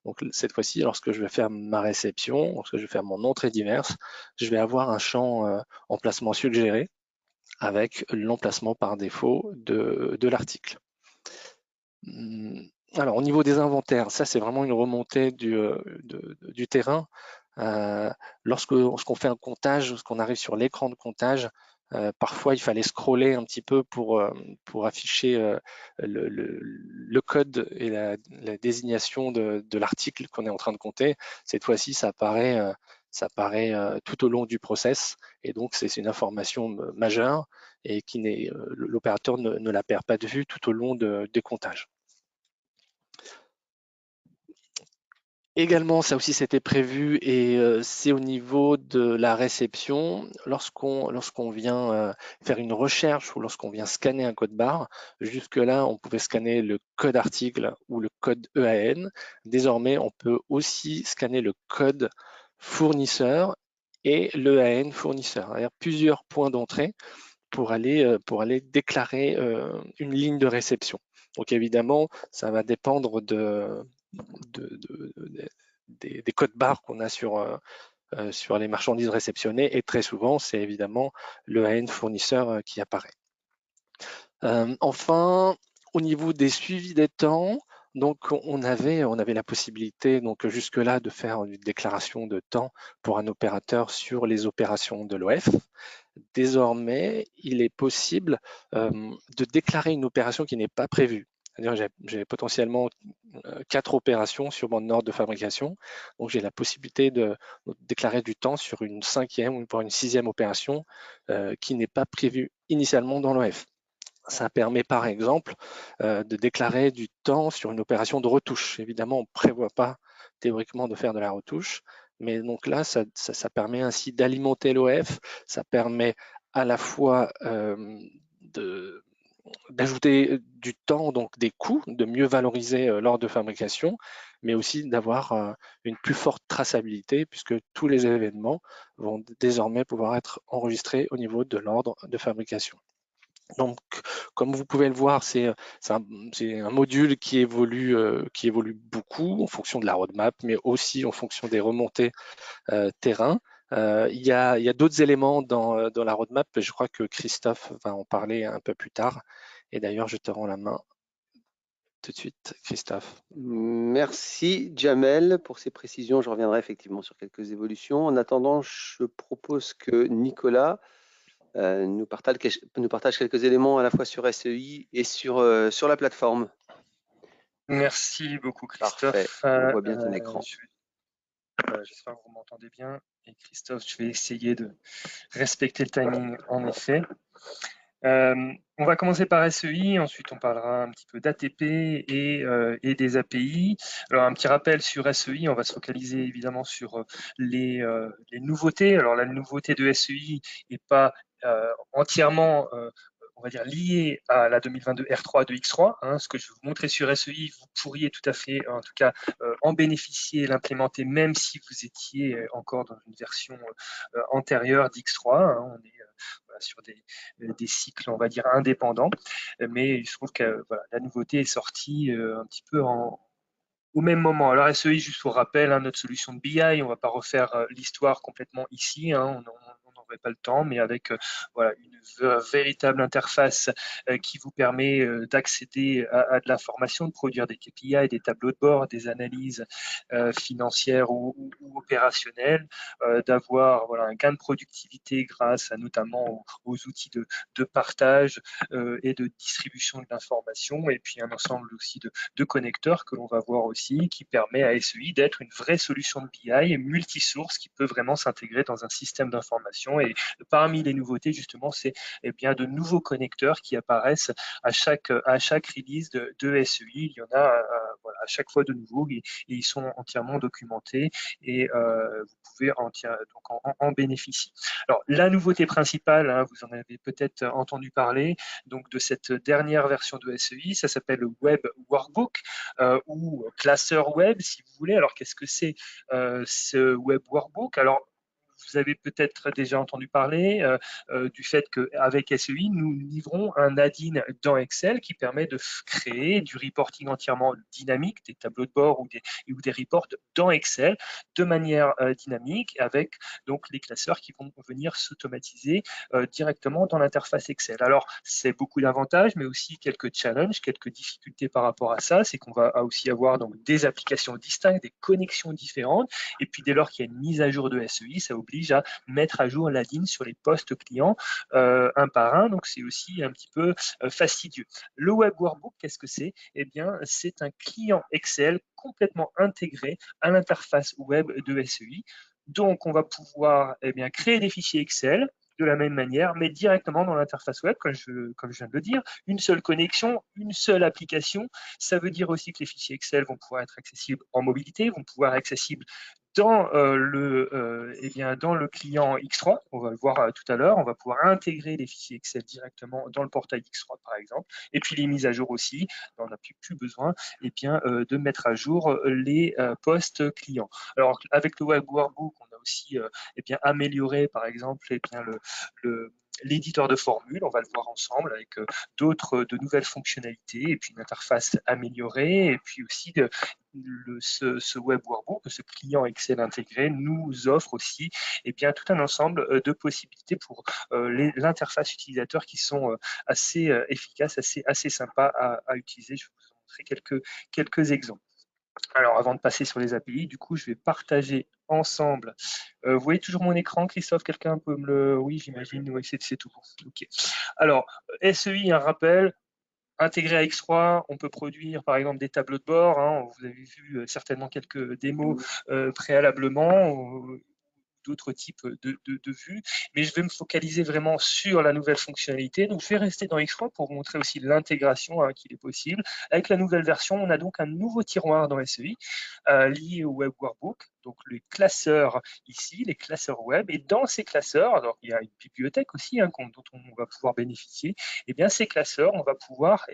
Donc, cette fois-ci, lorsque je vais faire ma réception, lorsque je vais faire mon entrée diverse, je vais avoir un champ emplacement suggéré avec l'emplacement par défaut de l'article. Alors, au niveau des inventaires, ça, c'est vraiment une remontée du terrain. Lorsqu'on fait un comptage, lorsqu'on arrive sur l'écran de comptage, parfois, il fallait scroller un petit peu pour afficher le code et la désignation de l'article qu'on est en train de compter. Cette fois-ci, ça apparaît tout au long du process. Et donc, c'est une information majeure et l'opérateur ne la perd pas de vue tout au long des comptages. Également, ça aussi c'était prévu et c'est au niveau de la réception. Lorsqu'on vient faire une recherche ou lorsqu'on vient scanner un code barre, jusque-là on pouvait scanner le code article ou le code EAN. Désormais, on peut aussi scanner le code fournisseur et l'EAN fournisseur. Il y a plusieurs points d'entrée pour aller déclarer une ligne de réception. Donc évidemment, ça va dépendre des codes barres qu'on a sur les marchandises réceptionnées et très souvent, c'est évidemment le AN fournisseur qui apparaît. Enfin, au niveau des suivis des temps, donc on avait la possibilité donc jusque-là de faire une déclaration de temps pour un opérateur sur les opérations de l'OF. Désormais, il est possible de déclarer une opération qui n'est pas prévue. C'est-à-dire j'ai potentiellement 4 opérations sur mon ordre de fabrication, donc j'ai la possibilité de déclarer du temps sur une 5e ou pour une 6e opération qui n'est pas prévue initialement dans l'OF. Ça permet par exemple de déclarer du temps sur une opération de retouche. Évidemment, on ne prévoit pas théoriquement de faire de la retouche, mais donc là, ça permet ainsi d'alimenter l'OF, ça permet à la fois d'ajouter du temps, donc des coûts, de mieux valoriser l'ordre de fabrication, mais aussi d'avoir une plus forte traçabilité puisque tous les événements vont désormais pouvoir être enregistrés au niveau de l'ordre de fabrication. Donc, comme vous pouvez le voir, c'est un module qui évolue beaucoup en fonction de la roadmap, mais aussi en fonction des remontées terrain. Il y a d'autres éléments dans la roadmap, et je crois que Christophe va en parler un peu plus tard. Et d'ailleurs, je te rends la main tout de suite, Christophe. Merci Jamel pour ces précisions. Je reviendrai effectivement sur quelques évolutions. En attendant, je propose que Nicolas nous partage quelques éléments à la fois sur SEI et sur la plateforme. Merci beaucoup Christophe. Parfait, on voit bien ton écran. J'espère que vous m'entendez bien. Et Christophe, je vais essayer de respecter le timing en effet. On va commencer par SEI, ensuite on parlera un petit peu d'ATP et des API. Alors un petit rappel sur SEI, on va se focaliser évidemment sur les nouveautés. Alors la nouveauté de SEI n'est pas entièrement on va dire lié à la 2022 R3 de X3. Hein, ce que je vais vous montrer sur SEI, vous pourriez tout à fait, en tout cas, en bénéficier, l'implémenter, même si vous étiez encore dans une version antérieure d'X3. Hein, on est sur des cycles, on va dire, indépendants. Mais il se trouve que voilà, la nouveauté est sortie un petit peu au même moment. Alors SEI, juste pour rappel, hein, notre solution de BI, on ne va pas refaire l'histoire complètement ici, hein, on n'aurait pas le temps, mais avec voilà, une véritable interface qui vous permet d'accéder à de l'information, de produire des KPI, des tableaux de bord, des analyses financières ou opérationnelles, d'avoir voilà, un gain de productivité grâce à notamment aux outils de partage et de distribution de l'information, et puis un ensemble aussi de connecteurs que l'on va voir aussi, qui permet à SEI d'être une vraie solution de BI multisource qui peut vraiment s'intégrer dans un système d'information. Et parmi les nouveautés, justement, c'est bien de nouveaux connecteurs qui apparaissent à chaque release de SEI. Il y en a voilà, à chaque fois de nouveaux et ils sont entièrement documentés et vous pouvez donc en bénéficier. Alors, la nouveauté principale, hein, vous en avez peut-être entendu parler, donc de cette dernière version de SEI, ça s'appelle le Web Workbook ou classeur web, si vous voulez. Alors, qu'est-ce que c'est ce Web Workbook? Alors, vous avez peut-être déjà entendu parler du fait qu'avec SEI, nous livrons un add-in dans Excel qui permet de créer du reporting entièrement dynamique, des tableaux de bord ou des reports dans Excel de manière dynamique avec donc les classeurs qui vont venir s'automatiser directement dans l'interface Excel. Alors, c'est beaucoup d'avantages, mais aussi quelques challenges, quelques difficultés par rapport à ça. C'est qu'on va aussi avoir donc des applications distinctes, des connexions différentes. Et puis, dès lors qu'il y a une mise à jour de SEI, ça oblige à mettre à jour l'add-in sur les postes clients un par un. Donc, c'est aussi un petit peu fastidieux. Le Web Workbook, qu'est-ce que c'est? Eh bien, c'est un client Excel complètement intégré à l'interface web de SEI. Donc, on va pouvoir créer des fichiers Excel de la même manière, mais directement dans l'interface web, comme je viens de le dire. Une seule connexion, une seule application. Ça veut dire aussi que les fichiers Excel vont pouvoir être accessibles en mobilité, vont pouvoir être accessibles dans dans le client X3, on va le voir tout à l'heure, on va pouvoir intégrer les fichiers Excel directement dans le portail X3 par exemple, et puis les mises à jour aussi, on n'a plus besoin de mettre à jour les postes clients. Alors avec le Web Workbook, on a aussi amélioré par exemple l'éditeur de formules, on va le voir ensemble avec de nouvelles fonctionnalités et puis une interface améliorée et puis aussi ce Web Workbook, ce client Excel intégré nous offre aussi tout un ensemble de possibilités pour l'interface utilisateur qui sont assez efficaces, assez sympas à utiliser. Je vais vous montrer quelques exemples. Alors, avant de passer sur les API, du coup, je vais partager ensemble. Vous voyez toujours mon écran, Christophe? Quelqu'un peut me le... Oui, j'imagine, oui, c'est tout bon. OK. Alors, SEI, un rappel, intégré à X3, on peut produire par exemple des tableaux de bord. Hein, vous avez vu certainement quelques démos préalablement. D'autres types de vues, mais je vais me focaliser vraiment sur la nouvelle fonctionnalité. Donc, je vais rester dans X3 pour vous montrer aussi l'intégration qu'il est possible. Avec la nouvelle version, on a donc un nouveau tiroir dans SEI lié au Web Workbook, donc les classeurs ici, les classeurs web, et dans ces classeurs, alors il y a une bibliothèque aussi dont on va pouvoir bénéficier, et bien ces classeurs, on va pouvoir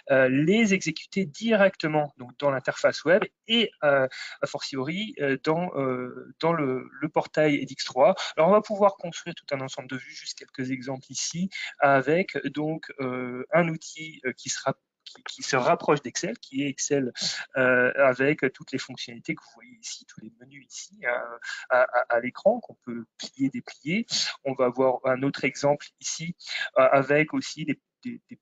les exécuter directement donc, dans l'interface web et a fortiori dans le portail edX3. Alors on va pouvoir construire tout un ensemble de vues, juste quelques exemples ici, avec donc un outil qui se rapproche d'Excel, qui est Excel avec toutes les fonctionnalités que vous voyez ici, tous les menus ici à l'écran qu'on peut plier, déplier. On va voir un autre exemple ici avec aussi des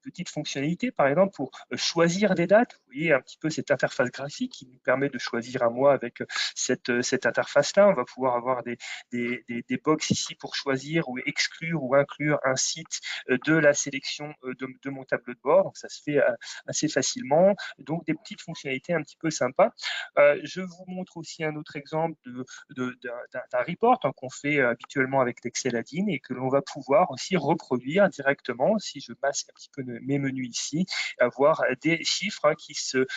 petites fonctionnalités, par exemple, pour choisir des dates. Vous voyez un petit peu cette interface graphique qui nous permet de choisir un mois avec cette interface-là. On va pouvoir avoir des box ici pour choisir ou exclure ou inclure un site de la sélection de mon tableau de bord. Donc, ça se fait assez facilement. Donc, des petites fonctionnalités un petit peu sympas. Je vous montre aussi un autre exemple d'un report qu'on fait habituellement avec l'Excel Add-in et que l'on va pouvoir aussi reproduire directement si je masque un petit peu mes menus ici, avoir des chiffres qui se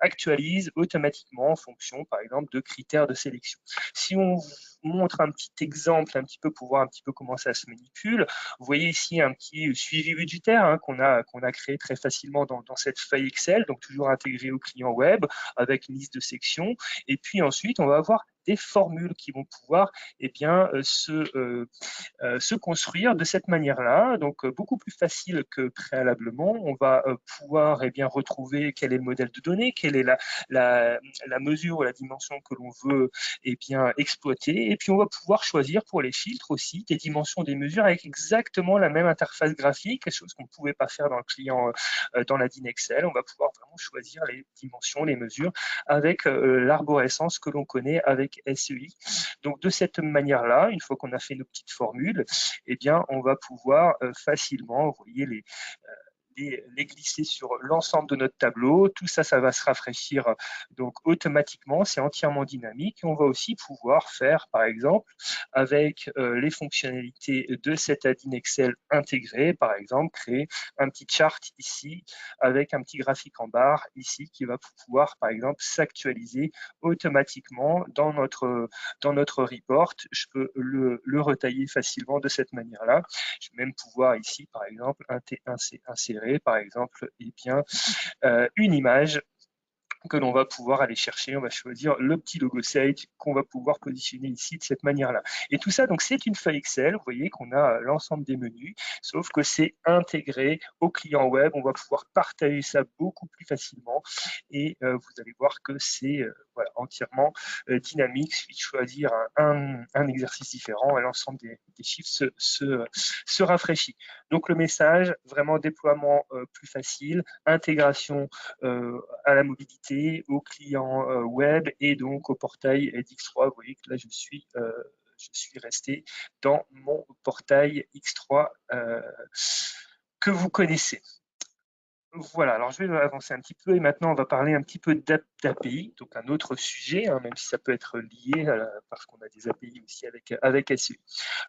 actualisent automatiquement en fonction, par exemple, de critères de sélection. Si on montre un petit exemple un petit peu pour voir un petit peu comment ça se manipule, vous voyez ici un petit suivi budgétaire qu'on a créé très facilement dans cette feuille Excel, donc toujours intégré au client web avec une liste de sections. Et puis ensuite, on va avoir des formules qui vont pouvoir se construire de cette manière-là, donc beaucoup plus facile que préalablement. On va pouvoir retrouver quel est le modèle de données, quelle est la mesure ou la dimension que l'on veut exploiter, et puis on va pouvoir choisir pour les filtres aussi des dimensions des mesures avec exactement la même interface graphique, quelque chose qu'on ne pouvait pas faire dans le client, dans la DIN Excel. On va pouvoir vraiment choisir les dimensions, les mesures avec l'arborescence que l'on connaît avec SEI. Donc de cette manière-là, une fois qu'on a fait nos petites formules, on va pouvoir facilement, vous voyez, les glisser sur l'ensemble de notre tableau. Tout ça, ça va se rafraîchir donc automatiquement. C'est entièrement dynamique. Et on va aussi pouvoir faire, par exemple, avec les fonctionnalités de cet add-in Excel intégré, par exemple, créer un petit chart ici avec un petit graphique en barre ici qui va pouvoir, par exemple, s'actualiser automatiquement dans notre report. Je peux le retailler facilement de cette manière-là. Je vais même pouvoir ici, par exemple, insérer par exemple une image que l'on va pouvoir aller chercher. On va choisir le petit logo Sage qu'on va pouvoir positionner ici de cette manière-là. Et tout ça, donc c'est une feuille Excel. Vous voyez qu'on a l'ensemble des menus, sauf que c'est intégré au client web. On va pouvoir partager ça beaucoup plus facilement. Et vous allez voir que c'est voilà, entièrement dynamique. Il suffit de choisir un exercice différent et l'ensemble des chiffres se rafraîchit. Donc le message, vraiment déploiement plus facile, intégration à la mobilité, aux clients web et donc au portail X3. Vous voyez que là, je suis resté dans mon portail X3 que vous connaissez. Voilà, alors je vais avancer un petit peu et maintenant on va parler un petit peu d'API, donc un autre sujet, hein, même si ça peut être lié parce qu'on a des API aussi avec SEI.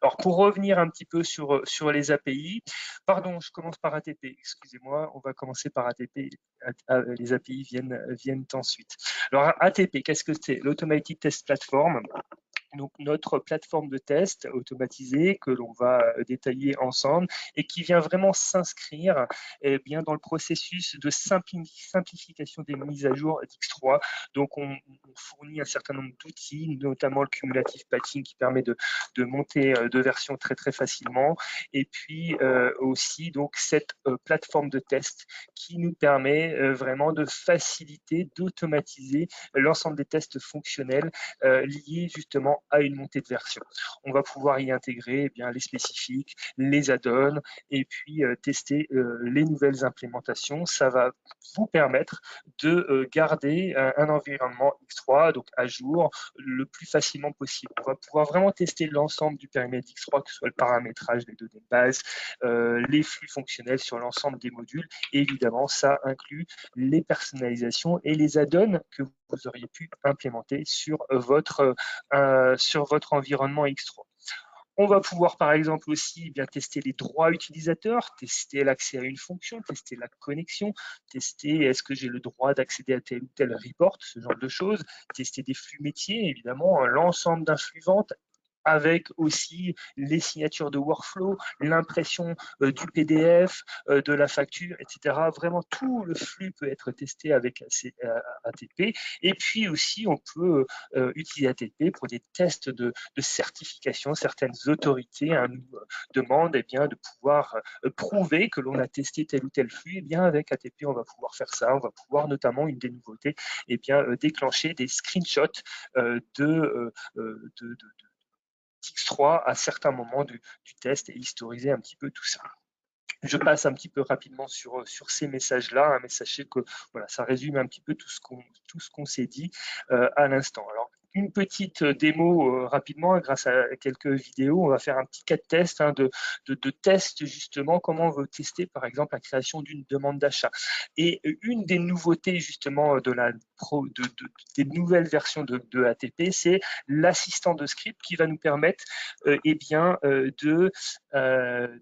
Alors pour revenir un petit peu sur les API, pardon, je commence par ATP, excusez-moi, on va commencer par ATP, les API viennent ensuite. Alors ATP, qu'est-ce que c'est? L'Automated Test Platform. Donc notre plateforme de test automatisée que l'on va détailler ensemble et qui vient vraiment s'inscrire bien dans le processus de simplification des mises à jour d'X3. Donc on fournit un certain nombre d'outils, notamment le cumulative patching qui permet de monter de versions très très facilement, et puis aussi donc cette plateforme de test qui nous permet vraiment de faciliter, d'automatiser l'ensemble des tests fonctionnels liés justement à une montée de version. On va pouvoir y intégrer eh bien, les spécifiques, les add-ons et puis tester les nouvelles implémentations. Ça va vous permettre de garder un environnement X3 donc à jour le plus facilement possible. On va pouvoir vraiment tester l'ensemble du périmètre X3, que ce soit le paramétrage des données de base, les flux fonctionnels sur l'ensemble des modules. Et évidemment, ça inclut les personnalisations et les add-ons que vous auriez pu implémenter sur votre environnement X3. On va pouvoir par exemple aussi bien tester les droits utilisateurs, tester l'accès à une fonction, tester la connexion, tester est-ce que j'ai le droit d'accéder à tel ou tel report, ce genre de choses, tester des flux métiers, évidemment, l'ensemble d'un flux vente, avec aussi les signatures de workflow, l'impression du PDF, de la facture, etc. Vraiment, tout le flux peut être testé avec ATP. Et puis aussi, on peut utiliser ATP pour des tests de certification. Certaines autorités nous demandent eh bien, de pouvoir prouver que l'on a testé tel ou tel flux. Eh bien, avec ATP, on va pouvoir faire ça. On va pouvoir notamment, une des nouveautés, eh bien, déclencher des screenshots de X3 à certains moments du test et historiser un petit peu tout ça. Je passe un petit peu rapidement sur ces messages-là, hein, mais sachez que voilà, ça résume un petit peu tout ce qu'on s'est dit à l'instant. Alors, une petite démo rapidement, grâce à quelques vidéos. On va faire un petit cas de test, hein, de test justement, comment on veut tester par exemple la création d'une demande d'achat. Et une des nouveautés justement des nouvelles versions de ATP, c'est l'assistant de script qui va nous permettre eh bien,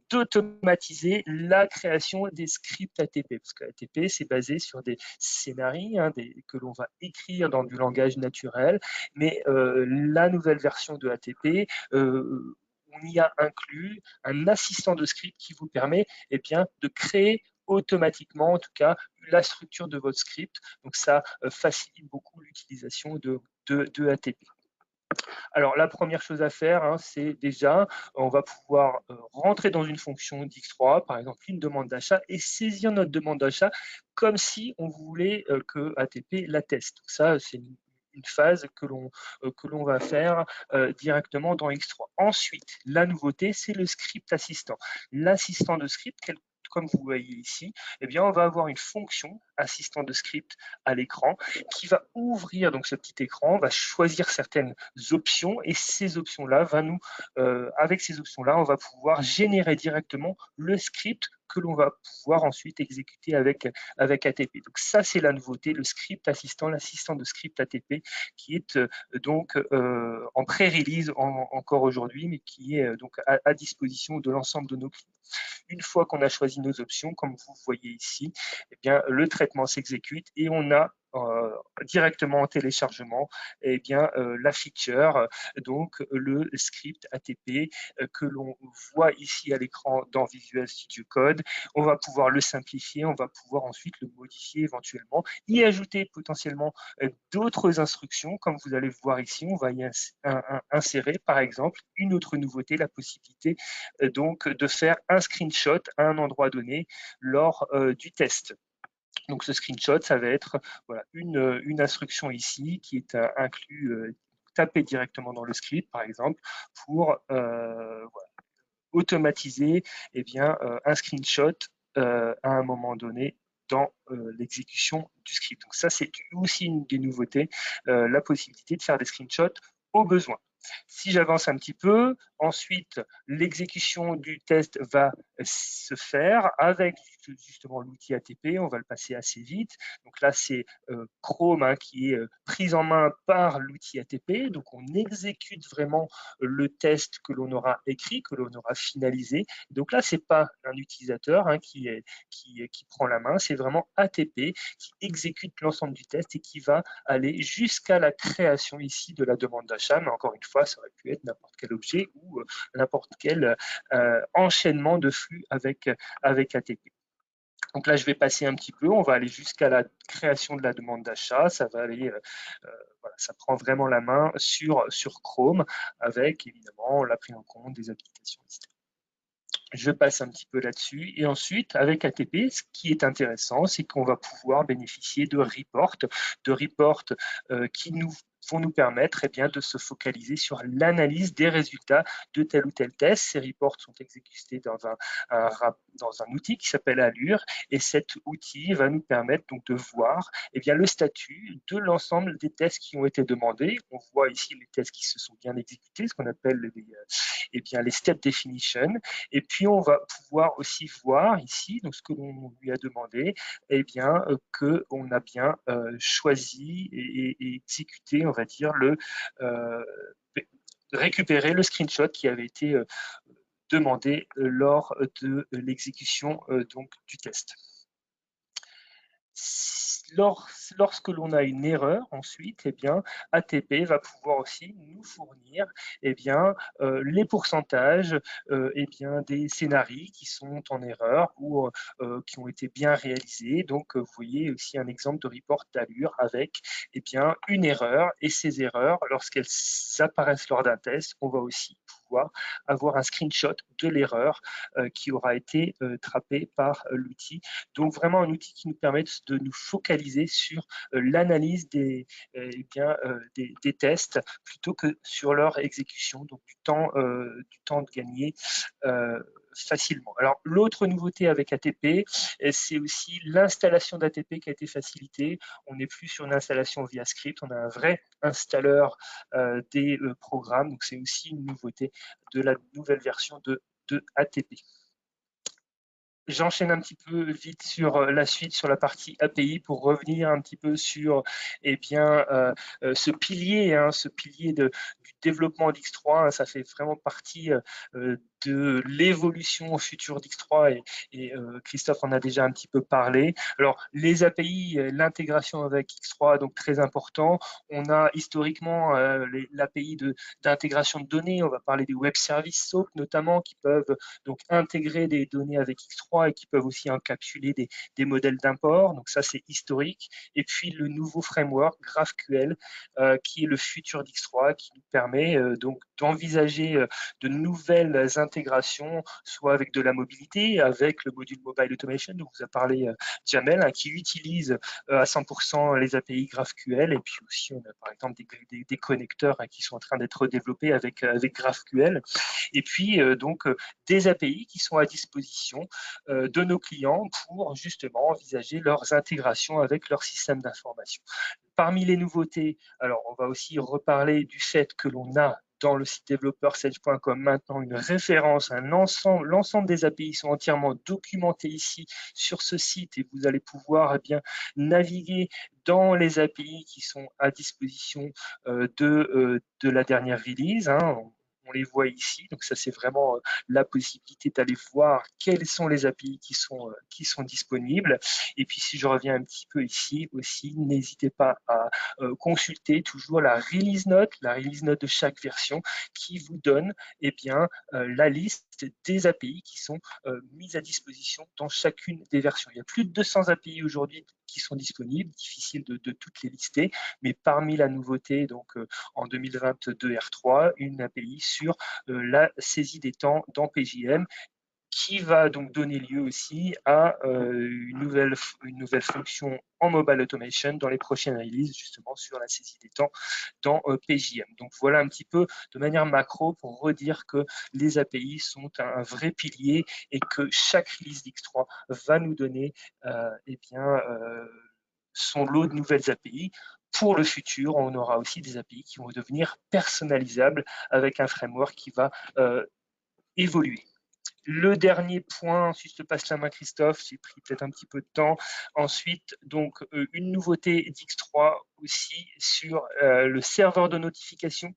d'automatiser la création des scripts ATP, parce que ATP c'est basé sur des scénarios que l'on va écrire dans du langage naturel, mais la nouvelle version de ATP, on y a inclus un assistant de script qui vous permet eh bien, de créer automatiquement, en tout cas, la structure de votre script. Donc ça facilite beaucoup l'utilisation de ATP. Alors, la première chose à faire, hein, c'est déjà, on va pouvoir rentrer dans une fonction d'X3, par exemple une demande d'achat, et saisir notre demande d'achat comme si on voulait que ATP la teste. Donc ça, c'est une phase que l'on va faire directement dans X3. Ensuite, la nouveauté, c'est le script assistant. L'assistant de script, comme vous voyez ici, eh bien, on va avoir une fonction assistant de script à l'écran qui va ouvrir donc ce petit écran, on va choisir certaines options et ces options-là avec ces options-là, on va pouvoir générer directement le script que l'on va pouvoir ensuite exécuter avec ATP. Donc ça, c'est la nouveauté, le script assistant, l'assistant de script ATP qui est donc en pré-release encore aujourd'hui, mais qui est donc à disposition de l'ensemble de nos clients. Une fois qu'on a choisi nos options, comme vous voyez ici, eh bien, le traitement s'exécute et on a directement en téléchargement eh bien, la feature, donc le script ATP que l'on voit ici à l'écran dans Visual Studio Code. On va pouvoir le simplifier, on va pouvoir ensuite le modifier éventuellement, y ajouter potentiellement d'autres instructions, comme vous allez voir ici. On va y insérer par exemple une autre nouveauté, la possibilité donc de faire un screenshot à un endroit donné lors du test. Donc ce screenshot, ça va être voilà, une instruction ici qui est inclus, tapée directement dans le script, par exemple, pour voilà, automatiser eh bien, un screenshot à un moment donné dans l'exécution du script. Donc ça, c'est aussi une des nouveautés, la possibilité de faire des screenshots au besoin. Si j'avance un petit peu, ensuite, l'exécution du test va se faire avec justement l'outil ATP. On va le passer assez vite. Donc là, c'est Chrome qui est pris en main par l'outil ATP. Donc on exécute vraiment le test que l'on aura écrit, que l'on aura finalisé. Donc là, c'est pas un utilisateur qui prend la main, c'est vraiment ATP qui exécute l'ensemble du test et qui va aller jusqu'à la création ici de la demande d'achat. Mais encore une fois, ça aurait pu être n'importe quel objet ou n'importe quel enchaînement de flux avec ATP. Donc là, je vais passer un petit peu, on va aller jusqu'à la création de la demande d'achat, ça va aller, voilà, ça prend vraiment la main sur Chrome avec évidemment la prise en compte des habilitations, etc. Je passe un petit peu là-dessus et ensuite avec ATP, ce qui est intéressant, c'est qu'on va pouvoir bénéficier de reports qui vont nous permettre eh bien, de se focaliser sur l'analyse des résultats de tel ou tel test. Ces reports sont exécutés dans un outil qui s'appelle Allure et cet outil va nous permettre donc de voir eh bien, le statut de l'ensemble des tests qui ont été demandés. On voit ici les tests qui se sont bien exécutés, ce qu'on appelle les step definition. Et puis, on va pouvoir aussi voir ici, donc ce que l'on lui a demandé, eh bien, qu'on a bien choisi et exécuté, on va dire, récupérer le screenshot qui avait été demandé lors de l'exécution donc du test. Lorsque l'on a une erreur, ensuite, eh bien, ATP va pouvoir aussi nous fournir eh bien, les pourcentages eh bien, des scénarios qui sont en erreur ou qui ont été bien réalisés. Donc, vous voyez aussi un exemple de report d'Allure avec eh bien, une erreur. Et ces erreurs, lorsqu'elles apparaissent lors d'un test, on va aussi pouvoir avoir un screenshot de l'erreur qui aura été trappée par l'outil. Donc, vraiment un outil qui nous permet de nous focaliser sur l'analyse des tests plutôt que sur leur exécution, donc du temps de gagner facilement. Alors, l'autre nouveauté avec ATP, c'est aussi l'installation d'ATP qui a été facilitée. On n'est plus sur une installation via script, on a un vrai installeur des programmes, donc c'est aussi une nouveauté de la nouvelle version de ATP. J'enchaîne un petit peu vite sur la suite, sur la partie API pour revenir un petit peu sur eh bien, ce pilier du développement d'X3. Ça fait vraiment partie de l'évolution future d'X3 et Christophe en a déjà un petit peu parlé. Alors, les API, l'intégration avec X3, donc très important. On a historiquement l'API d'intégration de données. On va parler des web services SOAP notamment qui peuvent donc intégrer des données avec X3 et qui peuvent aussi encapsuler des modèles d'import. Donc ça, c'est historique. Et puis le nouveau framework GraphQL qui est le futur d'X3 qui nous permet donc d'envisager de nouvelles intégrations, soit avec de la mobilité, avec le module Mobile Automation dont vous a parlé Jamel, qui utilise à 100% les API GraphQL. Et puis aussi, on a par exemple des connecteurs qui sont en train d'être développés avec GraphQL. Et puis, donc, des API qui sont à disposition de nos clients pour justement envisager leurs intégrations avec leur système d'information. Parmi les nouveautés, alors on va aussi reparler du fait que l'on a dans le site developersage.com maintenant une référence, un ensemble, l'ensemble des API sont entièrement documentés ici sur ce site et vous allez pouvoir eh bien, naviguer dans les API qui sont à disposition de la dernière release. on les voit ici. Donc ça, c'est vraiment la possibilité d'aller voir quelles sont les API qui sont disponibles. Et puis si je reviens un petit peu ici aussi, n'hésitez pas à consulter toujours la release note de chaque version qui vous donne la liste des API qui sont mises à disposition dans chacune des versions. Il y a plus de 200 API aujourd'hui qui sont disponibles, difficile de toutes les lister, mais parmi la nouveauté, donc en 2022 R3, une API sur la saisie des temps dans PJM, qui va donc donner lieu aussi à une nouvelle fonction en mobile automation dans les prochaines releases, justement sur la saisie des temps dans PJM. Donc voilà un petit peu de manière macro pour redire que les API sont un vrai pilier et que chaque release d'X3 va nous donner son lot de nouvelles API. Pour le futur, on aura aussi des API qui vont devenir personnalisables avec un framework qui va évoluer. Le dernier point, ensuite je te passe la main Christophe, j'ai pris peut-être un petit peu de temps. Ensuite, donc une nouveauté d'X3 aussi sur le serveur de notification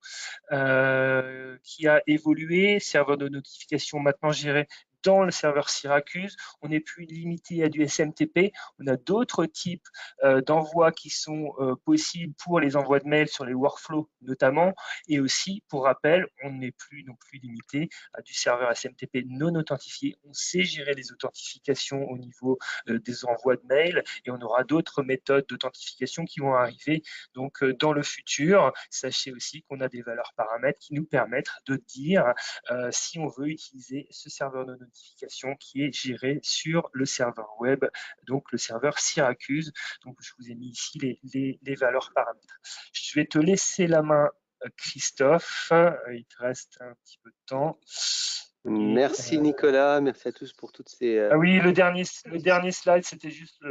qui a évolué. Serveur de notification maintenant géré dans le serveur Syracuse. On n'est plus limité à du SMTP. On a d'autres types d'envois qui sont possibles pour les envois de mails sur les workflows notamment. Et aussi, pour rappel, on n'est plus non plus limité à du serveur SMTP non authentifié. On sait gérer les authentifications au niveau des envois de mails et on aura d'autres méthodes d'authentification qui vont arriver donc dans le futur. Sachez aussi qu'on a des valeurs paramètres qui nous permettent de dire si on veut utiliser ce serveur de notification qui est géré sur le serveur web, donc le serveur Syracuse. Donc je vous ai mis ici les valeurs paramètres. Je vais te laisser la main Christophe, il te reste un petit peu de temps. Merci Nicolas, merci à tous pour toutes ces... Ah oui, le dernier slide, c'était juste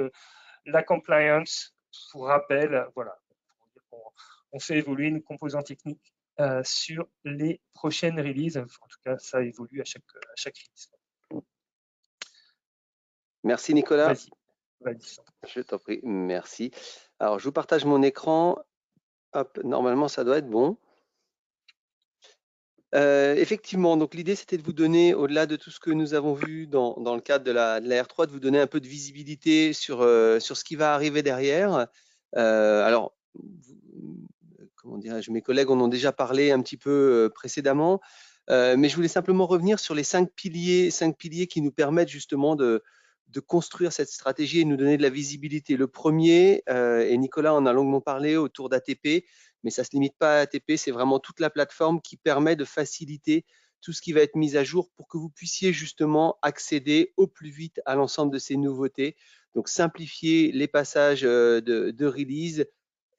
la compliance. Pour rappel, voilà, on fait évoluer nos composants techniques sur les prochaines releases. En tout cas, ça évolue à chaque release. Merci Nicolas. Vas-y. Je t'en prie, merci. Alors, je vous partage mon écran. Hop, normalement, ça doit être bon. Effectivement, donc l'idée, c'était de vous donner, au-delà de tout ce que nous avons vu dans le cadre de la R3, de vous donner un peu de visibilité sur ce qui va arriver derrière. Alors, comment dirais-je, mes collègues en ont déjà parlé un petit peu précédemment, mais je voulais simplement revenir sur les 5 piliers qui nous permettent justement de construire cette stratégie et nous donner de la visibilité. Le premier, et Nicolas en a longuement parlé, autour d'ATP, mais ça ne se limite pas à ATP, c'est vraiment toute la plateforme qui permet de faciliter tout ce qui va être mis à jour pour que vous puissiez justement accéder au plus vite à l'ensemble de ces nouveautés. Donc simplifier les passages de release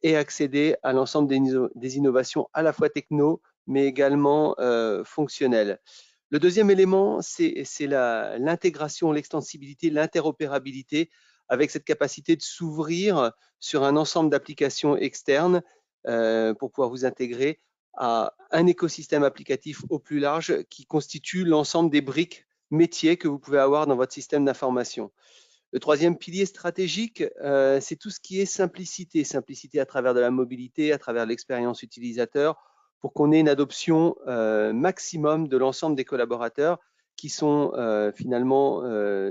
et accéder à l'ensemble des innovations à la fois techno, mais également fonctionnelles. Le deuxième élément, c'est l'intégration, l'extensibilité, l'interopérabilité, avec cette capacité de s'ouvrir sur un ensemble d'applications externes pour pouvoir vous intégrer à un écosystème applicatif au plus large qui constitue l'ensemble des briques métiers que vous pouvez avoir dans votre système d'information. Le troisième pilier stratégique, c'est tout ce qui est simplicité. Simplicité à travers de la mobilité, à travers l'expérience utilisateur, pour qu'on ait une adoption maximum de l'ensemble des collaborateurs qui sont finalement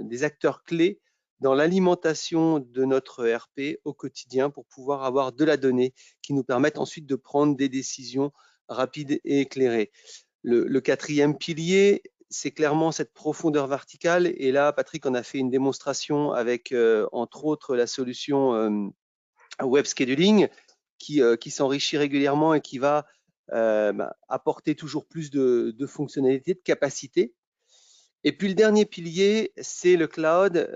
des acteurs clés dans l'alimentation de notre ERP au quotidien pour pouvoir avoir de la donnée qui nous permettent ensuite de prendre des décisions rapides et éclairées. Le quatrième pilier, c'est clairement cette profondeur verticale. Et là, Patrick en a fait une démonstration avec, entre autres, la solution Web Scheduling qui s'enrichit régulièrement et qui va apporter toujours plus de fonctionnalités, de capacités. Et puis le dernier pilier, c'est le cloud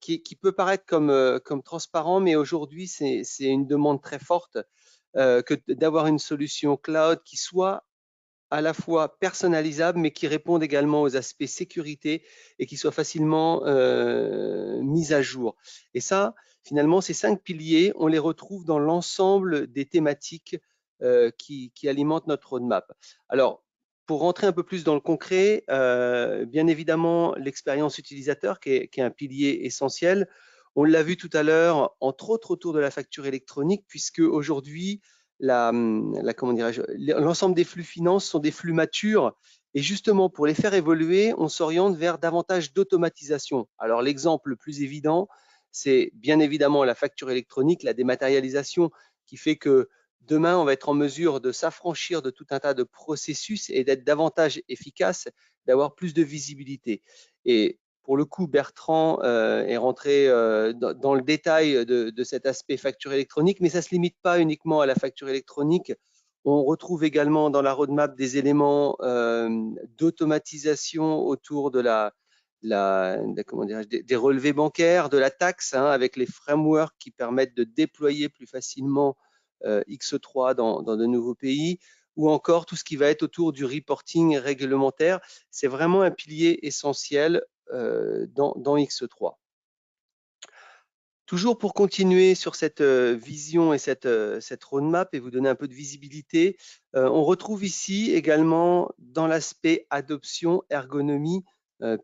qui peut paraître comme transparent, mais aujourd'hui, c'est une demande très forte que d'avoir une solution cloud qui soit à la fois personnalisable, mais qui répondent également aux aspects sécurité et qui soient facilement mis à jour. Et ça, finalement, ces 5 piliers, on les retrouve dans l'ensemble des thématiques qui alimentent notre roadmap. Alors, pour rentrer un peu plus dans le concret, bien évidemment, l'expérience utilisateur qui est un pilier essentiel. On l'a vu tout à l'heure, entre autres autour de la facture électronique, puisque aujourd'hui, comment dirais-je, l'ensemble des flux finances sont des flux matures. Et justement, pour les faire évoluer, on s'oriente vers davantage d'automatisation. Alors, l'exemple le plus évident, c'est bien évidemment la facture électronique, la dématérialisation, qui fait que demain, on va être en mesure de s'affranchir de tout un tas de processus et d'être davantage efficace, d'avoir plus de visibilité. Et pour le coup, Bertrand est rentré dans le détail de cet aspect facture électronique, mais ça ne se limite pas uniquement à la facture électronique. On retrouve également dans la roadmap des éléments d'automatisation autour de des relevés bancaires, de la taxe, hein, avec les frameworks qui permettent de déployer plus facilement X3 dans de nouveaux pays, ou encore tout ce qui va être autour du reporting réglementaire. C'est vraiment un pilier essentiel dans X3. Toujours pour continuer sur cette vision et cette roadmap et vous donner un peu de visibilité, on retrouve ici également dans l'aspect adoption, ergonomie,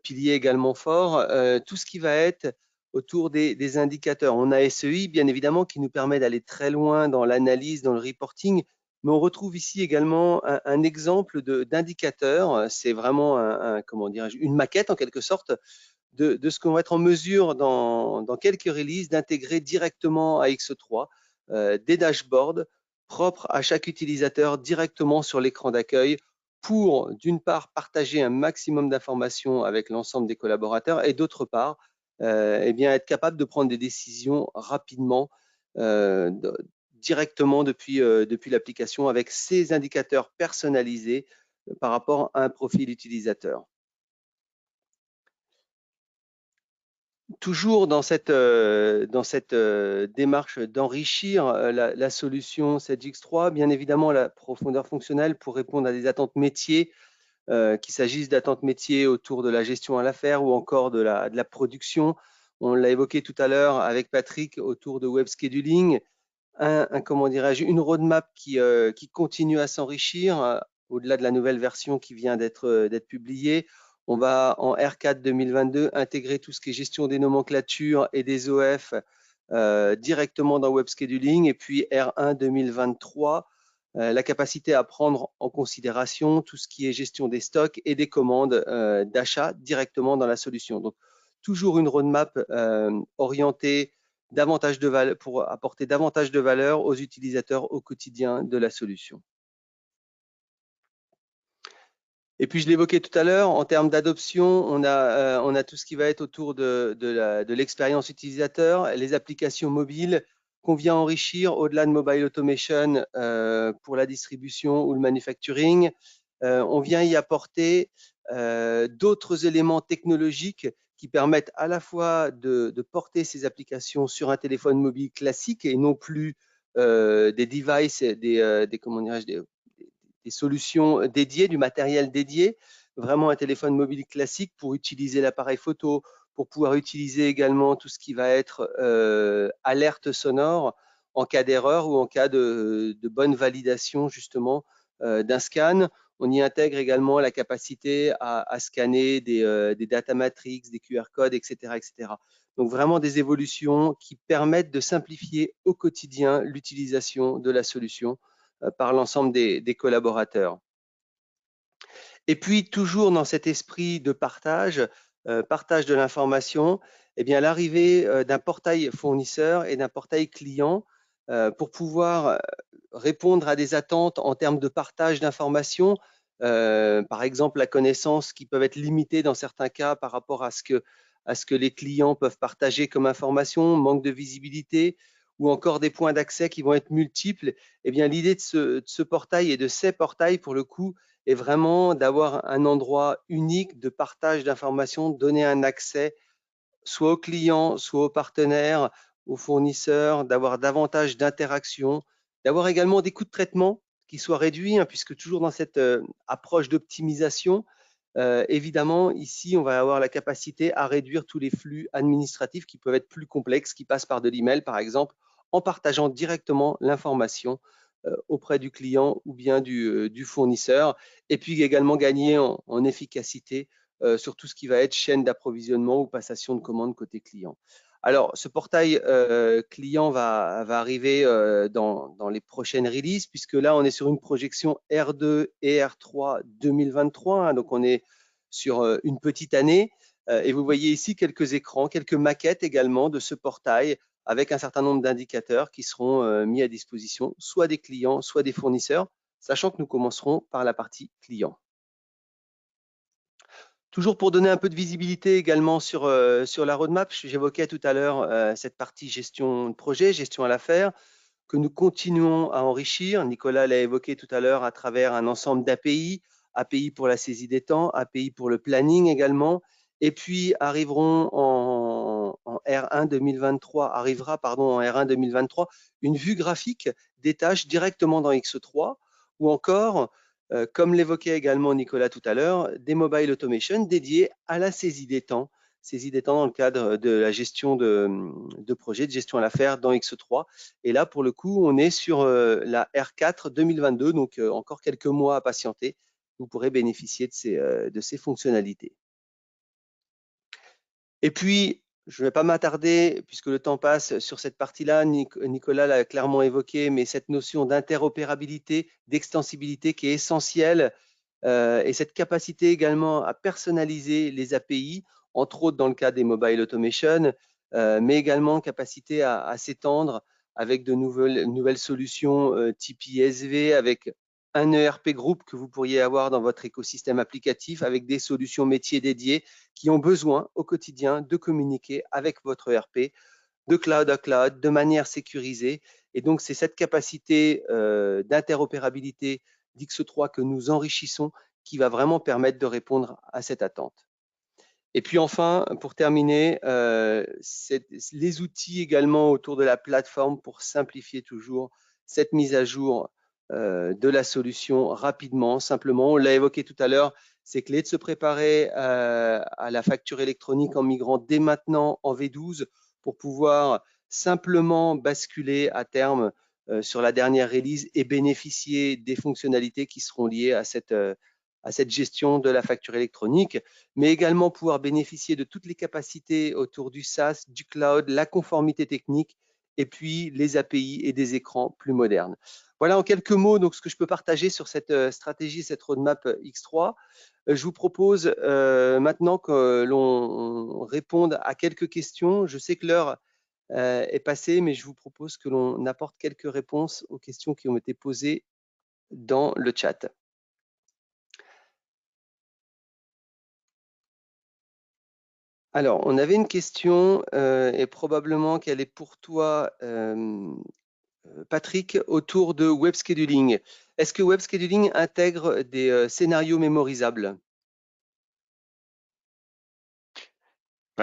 pilier également fort, tout ce qui va être autour des indicateurs. On a SEI, bien évidemment, qui nous permet d'aller très loin dans l'analyse, dans le reporting, mais on retrouve ici également un exemple d'indicateur. C'est vraiment comment dirais-je, une maquette en quelque sorte de ce qu'on va être en mesure dans quelques releases d'intégrer directement à X3 des dashboards propres à chaque utilisateur directement sur l'écran d'accueil pour, d'une part, partager un maximum d'informations avec l'ensemble des collaborateurs et d'autre part, eh bien, être capable de prendre des décisions rapidement directement depuis l'application avec ces indicateurs personnalisés par rapport à un profil utilisateur. Toujours dans cette démarche d'enrichir la solution Sedge-X3, bien évidemment la profondeur fonctionnelle pour répondre à des attentes métiers, qu'il s'agisse d'attentes métiers autour de la gestion à l'affaire ou encore de la production. On l'a évoqué tout à l'heure avec Patrick autour de web scheduling, comment dirais-je, une roadmap qui continue à s'enrichir au-delà de la nouvelle version qui vient d'être publiée. On va en R4 2022 intégrer tout ce qui est gestion des nomenclatures et des OF directement dans web scheduling. Et puis R1 2023, la capacité à prendre en considération tout ce qui est gestion des stocks et des commandes d'achat directement dans la solution. Donc, toujours une roadmap orientée davantage de valeur, pour apporter davantage de valeur aux utilisateurs au quotidien de la solution. Et puis, je l'évoquais tout à l'heure, en termes d'adoption, on a tout ce qui va être autour de l'expérience utilisateur, les applications mobiles qu'on vient enrichir au-delà de mobile automation pour la distribution ou le manufacturing. On vient y apporter d'autres éléments technologiques qui permettent à la fois de porter ces applications sur un téléphone mobile classique et non plus des devices, des solutions dédiées, du matériel dédié, vraiment un téléphone mobile classique pour utiliser l'appareil photo, pour pouvoir utiliser également tout ce qui va être alerte sonore en cas d'erreur ou en cas de bonne validation justement d'un scan. On y intègre également la capacité à scanner des data matrix, des QR codes, etc., etc. Donc vraiment des évolutions qui permettent de simplifier au quotidien l'utilisation de la solution par l'ensemble des collaborateurs. Et puis, toujours dans cet esprit de partage de l'information, eh bien, l'arrivée d'un portail fournisseur et d'un portail client pour pouvoir répondre à des attentes en termes de partage d'informations, par exemple la connaissance qui peuvent être limitées dans certains cas par rapport à ce que les clients peuvent partager comme information, manque de visibilité, ou encore des points d'accès qui vont être multiples. Eh bien, l'idée de ce portail et de ces portails, pour le coup, est vraiment d'avoir un endroit unique de partage d'informations, donner un accès soit aux clients, soit aux partenaires, aux fournisseurs, d'avoir davantage d'interactions, d'avoir également des coûts de traitement qui soient réduits, hein, puisque toujours dans cette approche d'optimisation, évidemment, ici, on va avoir la capacité à réduire tous les flux administratifs qui peuvent être plus complexes, qui passent par de l'email, par exemple, en partageant directement l'information auprès du client ou bien du fournisseur, et puis également gagner en efficacité sur tout ce qui va être chaîne d'approvisionnement ou passation de commandes côté client. Alors, ce portail client va arriver dans les prochaines releases, puisque là, on est sur une projection R2 et R3 2023, hein, donc on est sur une petite année. Et vous voyez ici quelques écrans, quelques maquettes également de ce portail, avec un certain nombre d'indicateurs qui seront mis à disposition, soit des clients, soit des fournisseurs, sachant que nous commencerons par la partie client. Toujours pour donner un peu de visibilité également sur la roadmap, j'évoquais tout à l'heure cette partie gestion de projet, gestion à l'affaire, que nous continuons à enrichir. Nicolas l'a évoqué tout à l'heure à travers un ensemble d'API, API pour la saisie des temps, API pour le planning également, et puis arrivera en R1 2023 une vue graphique des tâches directement dans X3, ou encore comme l'évoquait également Nicolas tout à l'heure, des mobile automation dédiés à la saisie des temps dans le cadre de la gestion de projet, de gestion à l'affaire dans X3. Et là, pour le coup, on est sur la R4 2022, donc encore quelques mois à patienter. Vous pourrez bénéficier de ces fonctionnalités. Et puis, je ne vais pas m'attarder, puisque le temps passe, sur cette partie-là. Nicolas l'a clairement évoqué, mais cette notion d'interopérabilité, d'extensibilité qui est essentielle, et cette capacité également à personnaliser les API, entre autres dans le cas des mobile automation, mais également capacité à s'étendre avec de nouvelles solutions type ISV, avec un ERP groupe que vous pourriez avoir dans votre écosystème applicatif, avec des solutions métiers dédiées qui ont besoin au quotidien de communiquer avec votre ERP, de cloud à cloud, de manière sécurisée. Et donc, c'est cette capacité d'interopérabilité d'X3 que nous enrichissons qui va vraiment permettre de répondre à cette attente. Et puis enfin, pour terminer, les outils également autour de la plateforme pour simplifier toujours cette mise à jour de la solution rapidement, simplement. On l'a évoqué tout à l'heure, c'est clé de se préparer à la facture électronique en migrant dès maintenant en V12 pour pouvoir simplement basculer à terme sur la dernière release et bénéficier des fonctionnalités qui seront liées à cette gestion de la facture électronique, mais également pouvoir bénéficier de toutes les capacités autour du SaaS, du cloud, la conformité technique, et puis les API et des écrans plus modernes. Voilà en quelques mots donc ce que je peux partager sur cette stratégie, cette roadmap X3. Je vous propose maintenant que l'on réponde à quelques questions. Je sais que l'heure est passée, mais je vous propose que l'on apporte quelques réponses aux questions qui ont été posées dans le chat. Alors, on avait une question, et probablement qu'elle est pour toi, Patrick, autour de web scheduling. Est-ce que web scheduling intègre des scénarios mémorisables?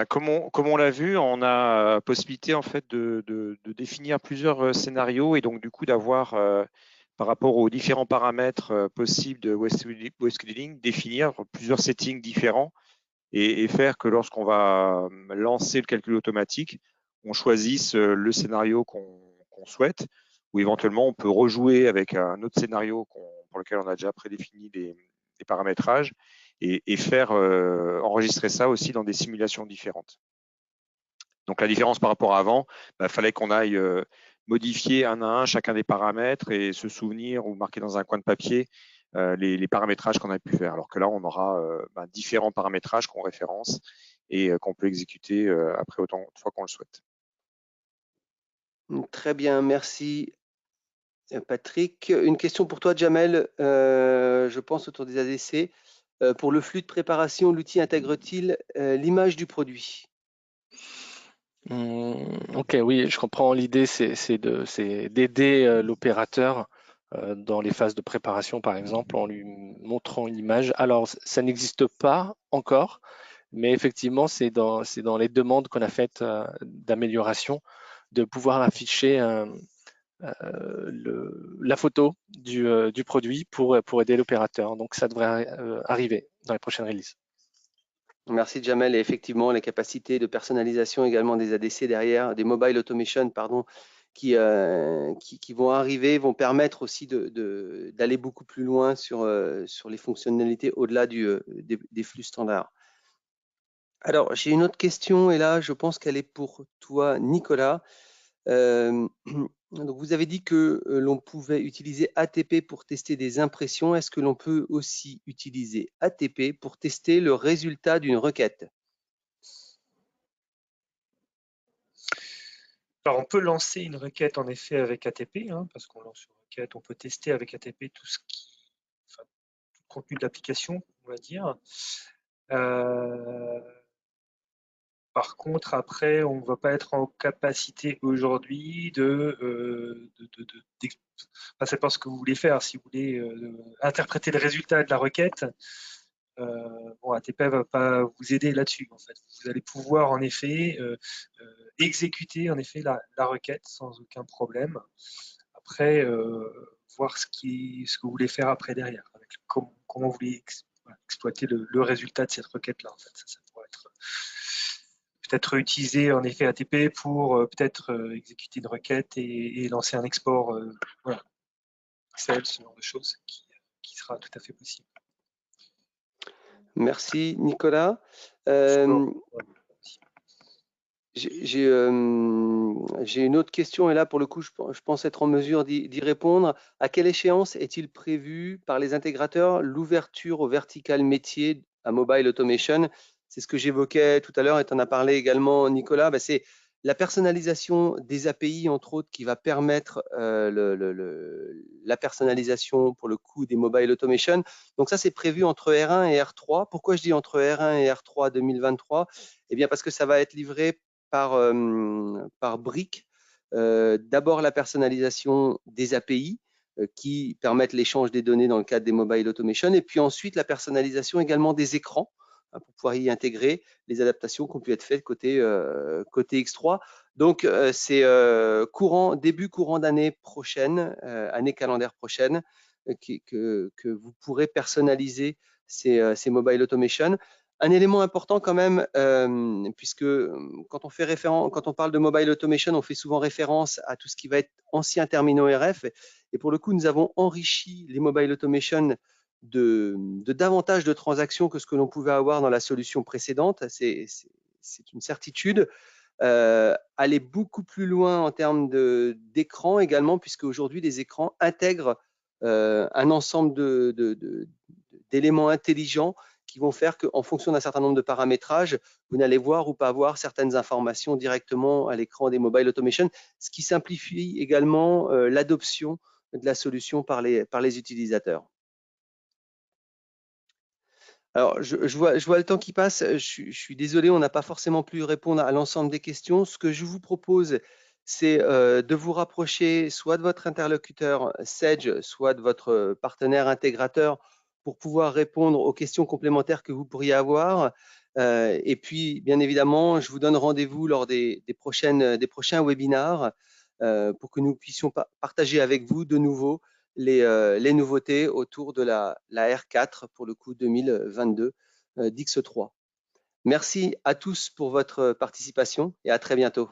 Comme on l'a vu, on a possibilité en fait de définir plusieurs scénarios et donc du coup d'avoir par rapport aux différents paramètres possibles de web scheduling, définir plusieurs settings différents et faire que lorsqu'on va lancer le calcul automatique, on choisisse le scénario qu'on souhaite, ou éventuellement on peut rejouer avec un autre scénario pour lequel on a déjà prédéfini des paramétrages et faire enregistrer ça aussi dans des simulations différentes. Donc la différence par rapport à avant, fallait qu'on aille modifier un à un chacun des paramètres et se souvenir ou marquer dans un coin de papier les paramétrages qu'on a pu faire. Alors que là, on aura différents paramétrages qu'on référence et qu'on peut exécuter après autant de fois qu'on le souhaite. Très bien, merci Patrick. Une question pour toi, Jamel, je pense autour des ADC. Pour le flux de préparation, l'outil intègre-t-il l'image du produit? Ok, oui, je comprends. L'idée, c'est d'aider l'opérateur dans les phases de préparation, par exemple, en lui montrant une image. Alors, ça n'existe pas encore, mais effectivement, c'est dans les demandes qu'on a faites d'amélioration, de pouvoir afficher la photo du produit pour aider l'opérateur. Donc, ça devrait arriver dans les prochaines releases. Merci Jamel, et effectivement les capacités de personnalisation également des ADC derrière, des mobile automation pardon, qui vont arriver, vont permettre aussi d'aller beaucoup plus loin sur les fonctionnalités au-delà des flux standards. Alors, j'ai une autre question et là, je pense qu'elle est pour toi, Nicolas. Donc vous avez dit que l'on pouvait utiliser ATP pour tester des impressions. Est-ce que l'on peut aussi utiliser ATP pour tester le résultat d'une requête? Alors, on peut lancer une requête en effet avec ATP, hein, parce qu'on lance une requête, on peut tester avec ATP tout le contenu de l'application, on va dire. Par contre, après, on ne va pas être en capacité aujourd'hui ça dépend ce que vous voulez faire. Si vous voulez interpréter le résultat de la requête, bon, ATP ne va pas vous aider là-dessus. En fait, vous allez pouvoir en effet exécuter en effet la requête sans aucun problème. Après, voir ce que vous voulez faire après derrière, avec comment vous voulez exploiter le résultat de cette requête-là. En fait, ça pourrait être peut-être utiliser en effet ATP pour peut-être exécuter une requête et lancer un export, voilà, Excel, ce genre de choses qui sera tout à fait possible. Merci Nicolas. J'ai une autre question et là pour le coup je pense être en mesure d'y répondre. À quelle échéance est-il prévu par les intégrateurs l'ouverture au vertical métier à Mobile Automation? C'est ce que j'évoquais tout à l'heure et tu en as parlé également Nicolas. C'est la personnalisation des API entre autres qui va permettre la personnalisation pour le coup des Mobile Automation. Donc ça c'est prévu entre R1 et R3. Pourquoi je dis entre R1 et R3 2023? Eh bien parce que ça va être livré par briques. D'abord la personnalisation des API qui permettent l'échange des données dans le cadre des Mobile Automation et puis ensuite la personnalisation également des écrans pour pouvoir y intégrer les adaptations qui ont pu être faites côté X3. Donc c'est début courant d'année prochaine, année calendaire prochaine, que vous pourrez personnaliser ces Mobile Automation. Un élément important quand même, puisque quand on parle de Mobile Automation, on fait souvent référence à tout ce qui va être ancien terminaux RF. Et pour le coup, nous avons enrichi les Mobile Automation de davantage de transactions que ce que l'on pouvait avoir dans la solution précédente. C'est une certitude. Aller beaucoup plus loin en termes d'écran également, puisque aujourd'hui, les écrans intègrent un ensemble d'éléments intelligents qui vont faire qu'en fonction d'un certain nombre de paramétrages, vous n'allez voir ou pas voir certaines informations directement à l'écran des Mobile Automation, ce qui simplifie également l'adoption de la solution par les utilisateurs. Alors, je vois le temps qui passe. Je suis désolé, on n'a pas forcément pu répondre à l'ensemble des questions. Ce que je vous propose, c'est de vous rapprocher soit de votre interlocuteur Sedge, soit de votre partenaire intégrateur pour pouvoir répondre aux questions complémentaires que vous pourriez avoir. Et puis, bien évidemment, je vous donne rendez-vous lors des prochains webinars pour que nous puissions partager avec vous de nouveau les nouveautés autour de la R4 pour le coup 2022 d'X3. Merci à tous pour votre participation et à très bientôt.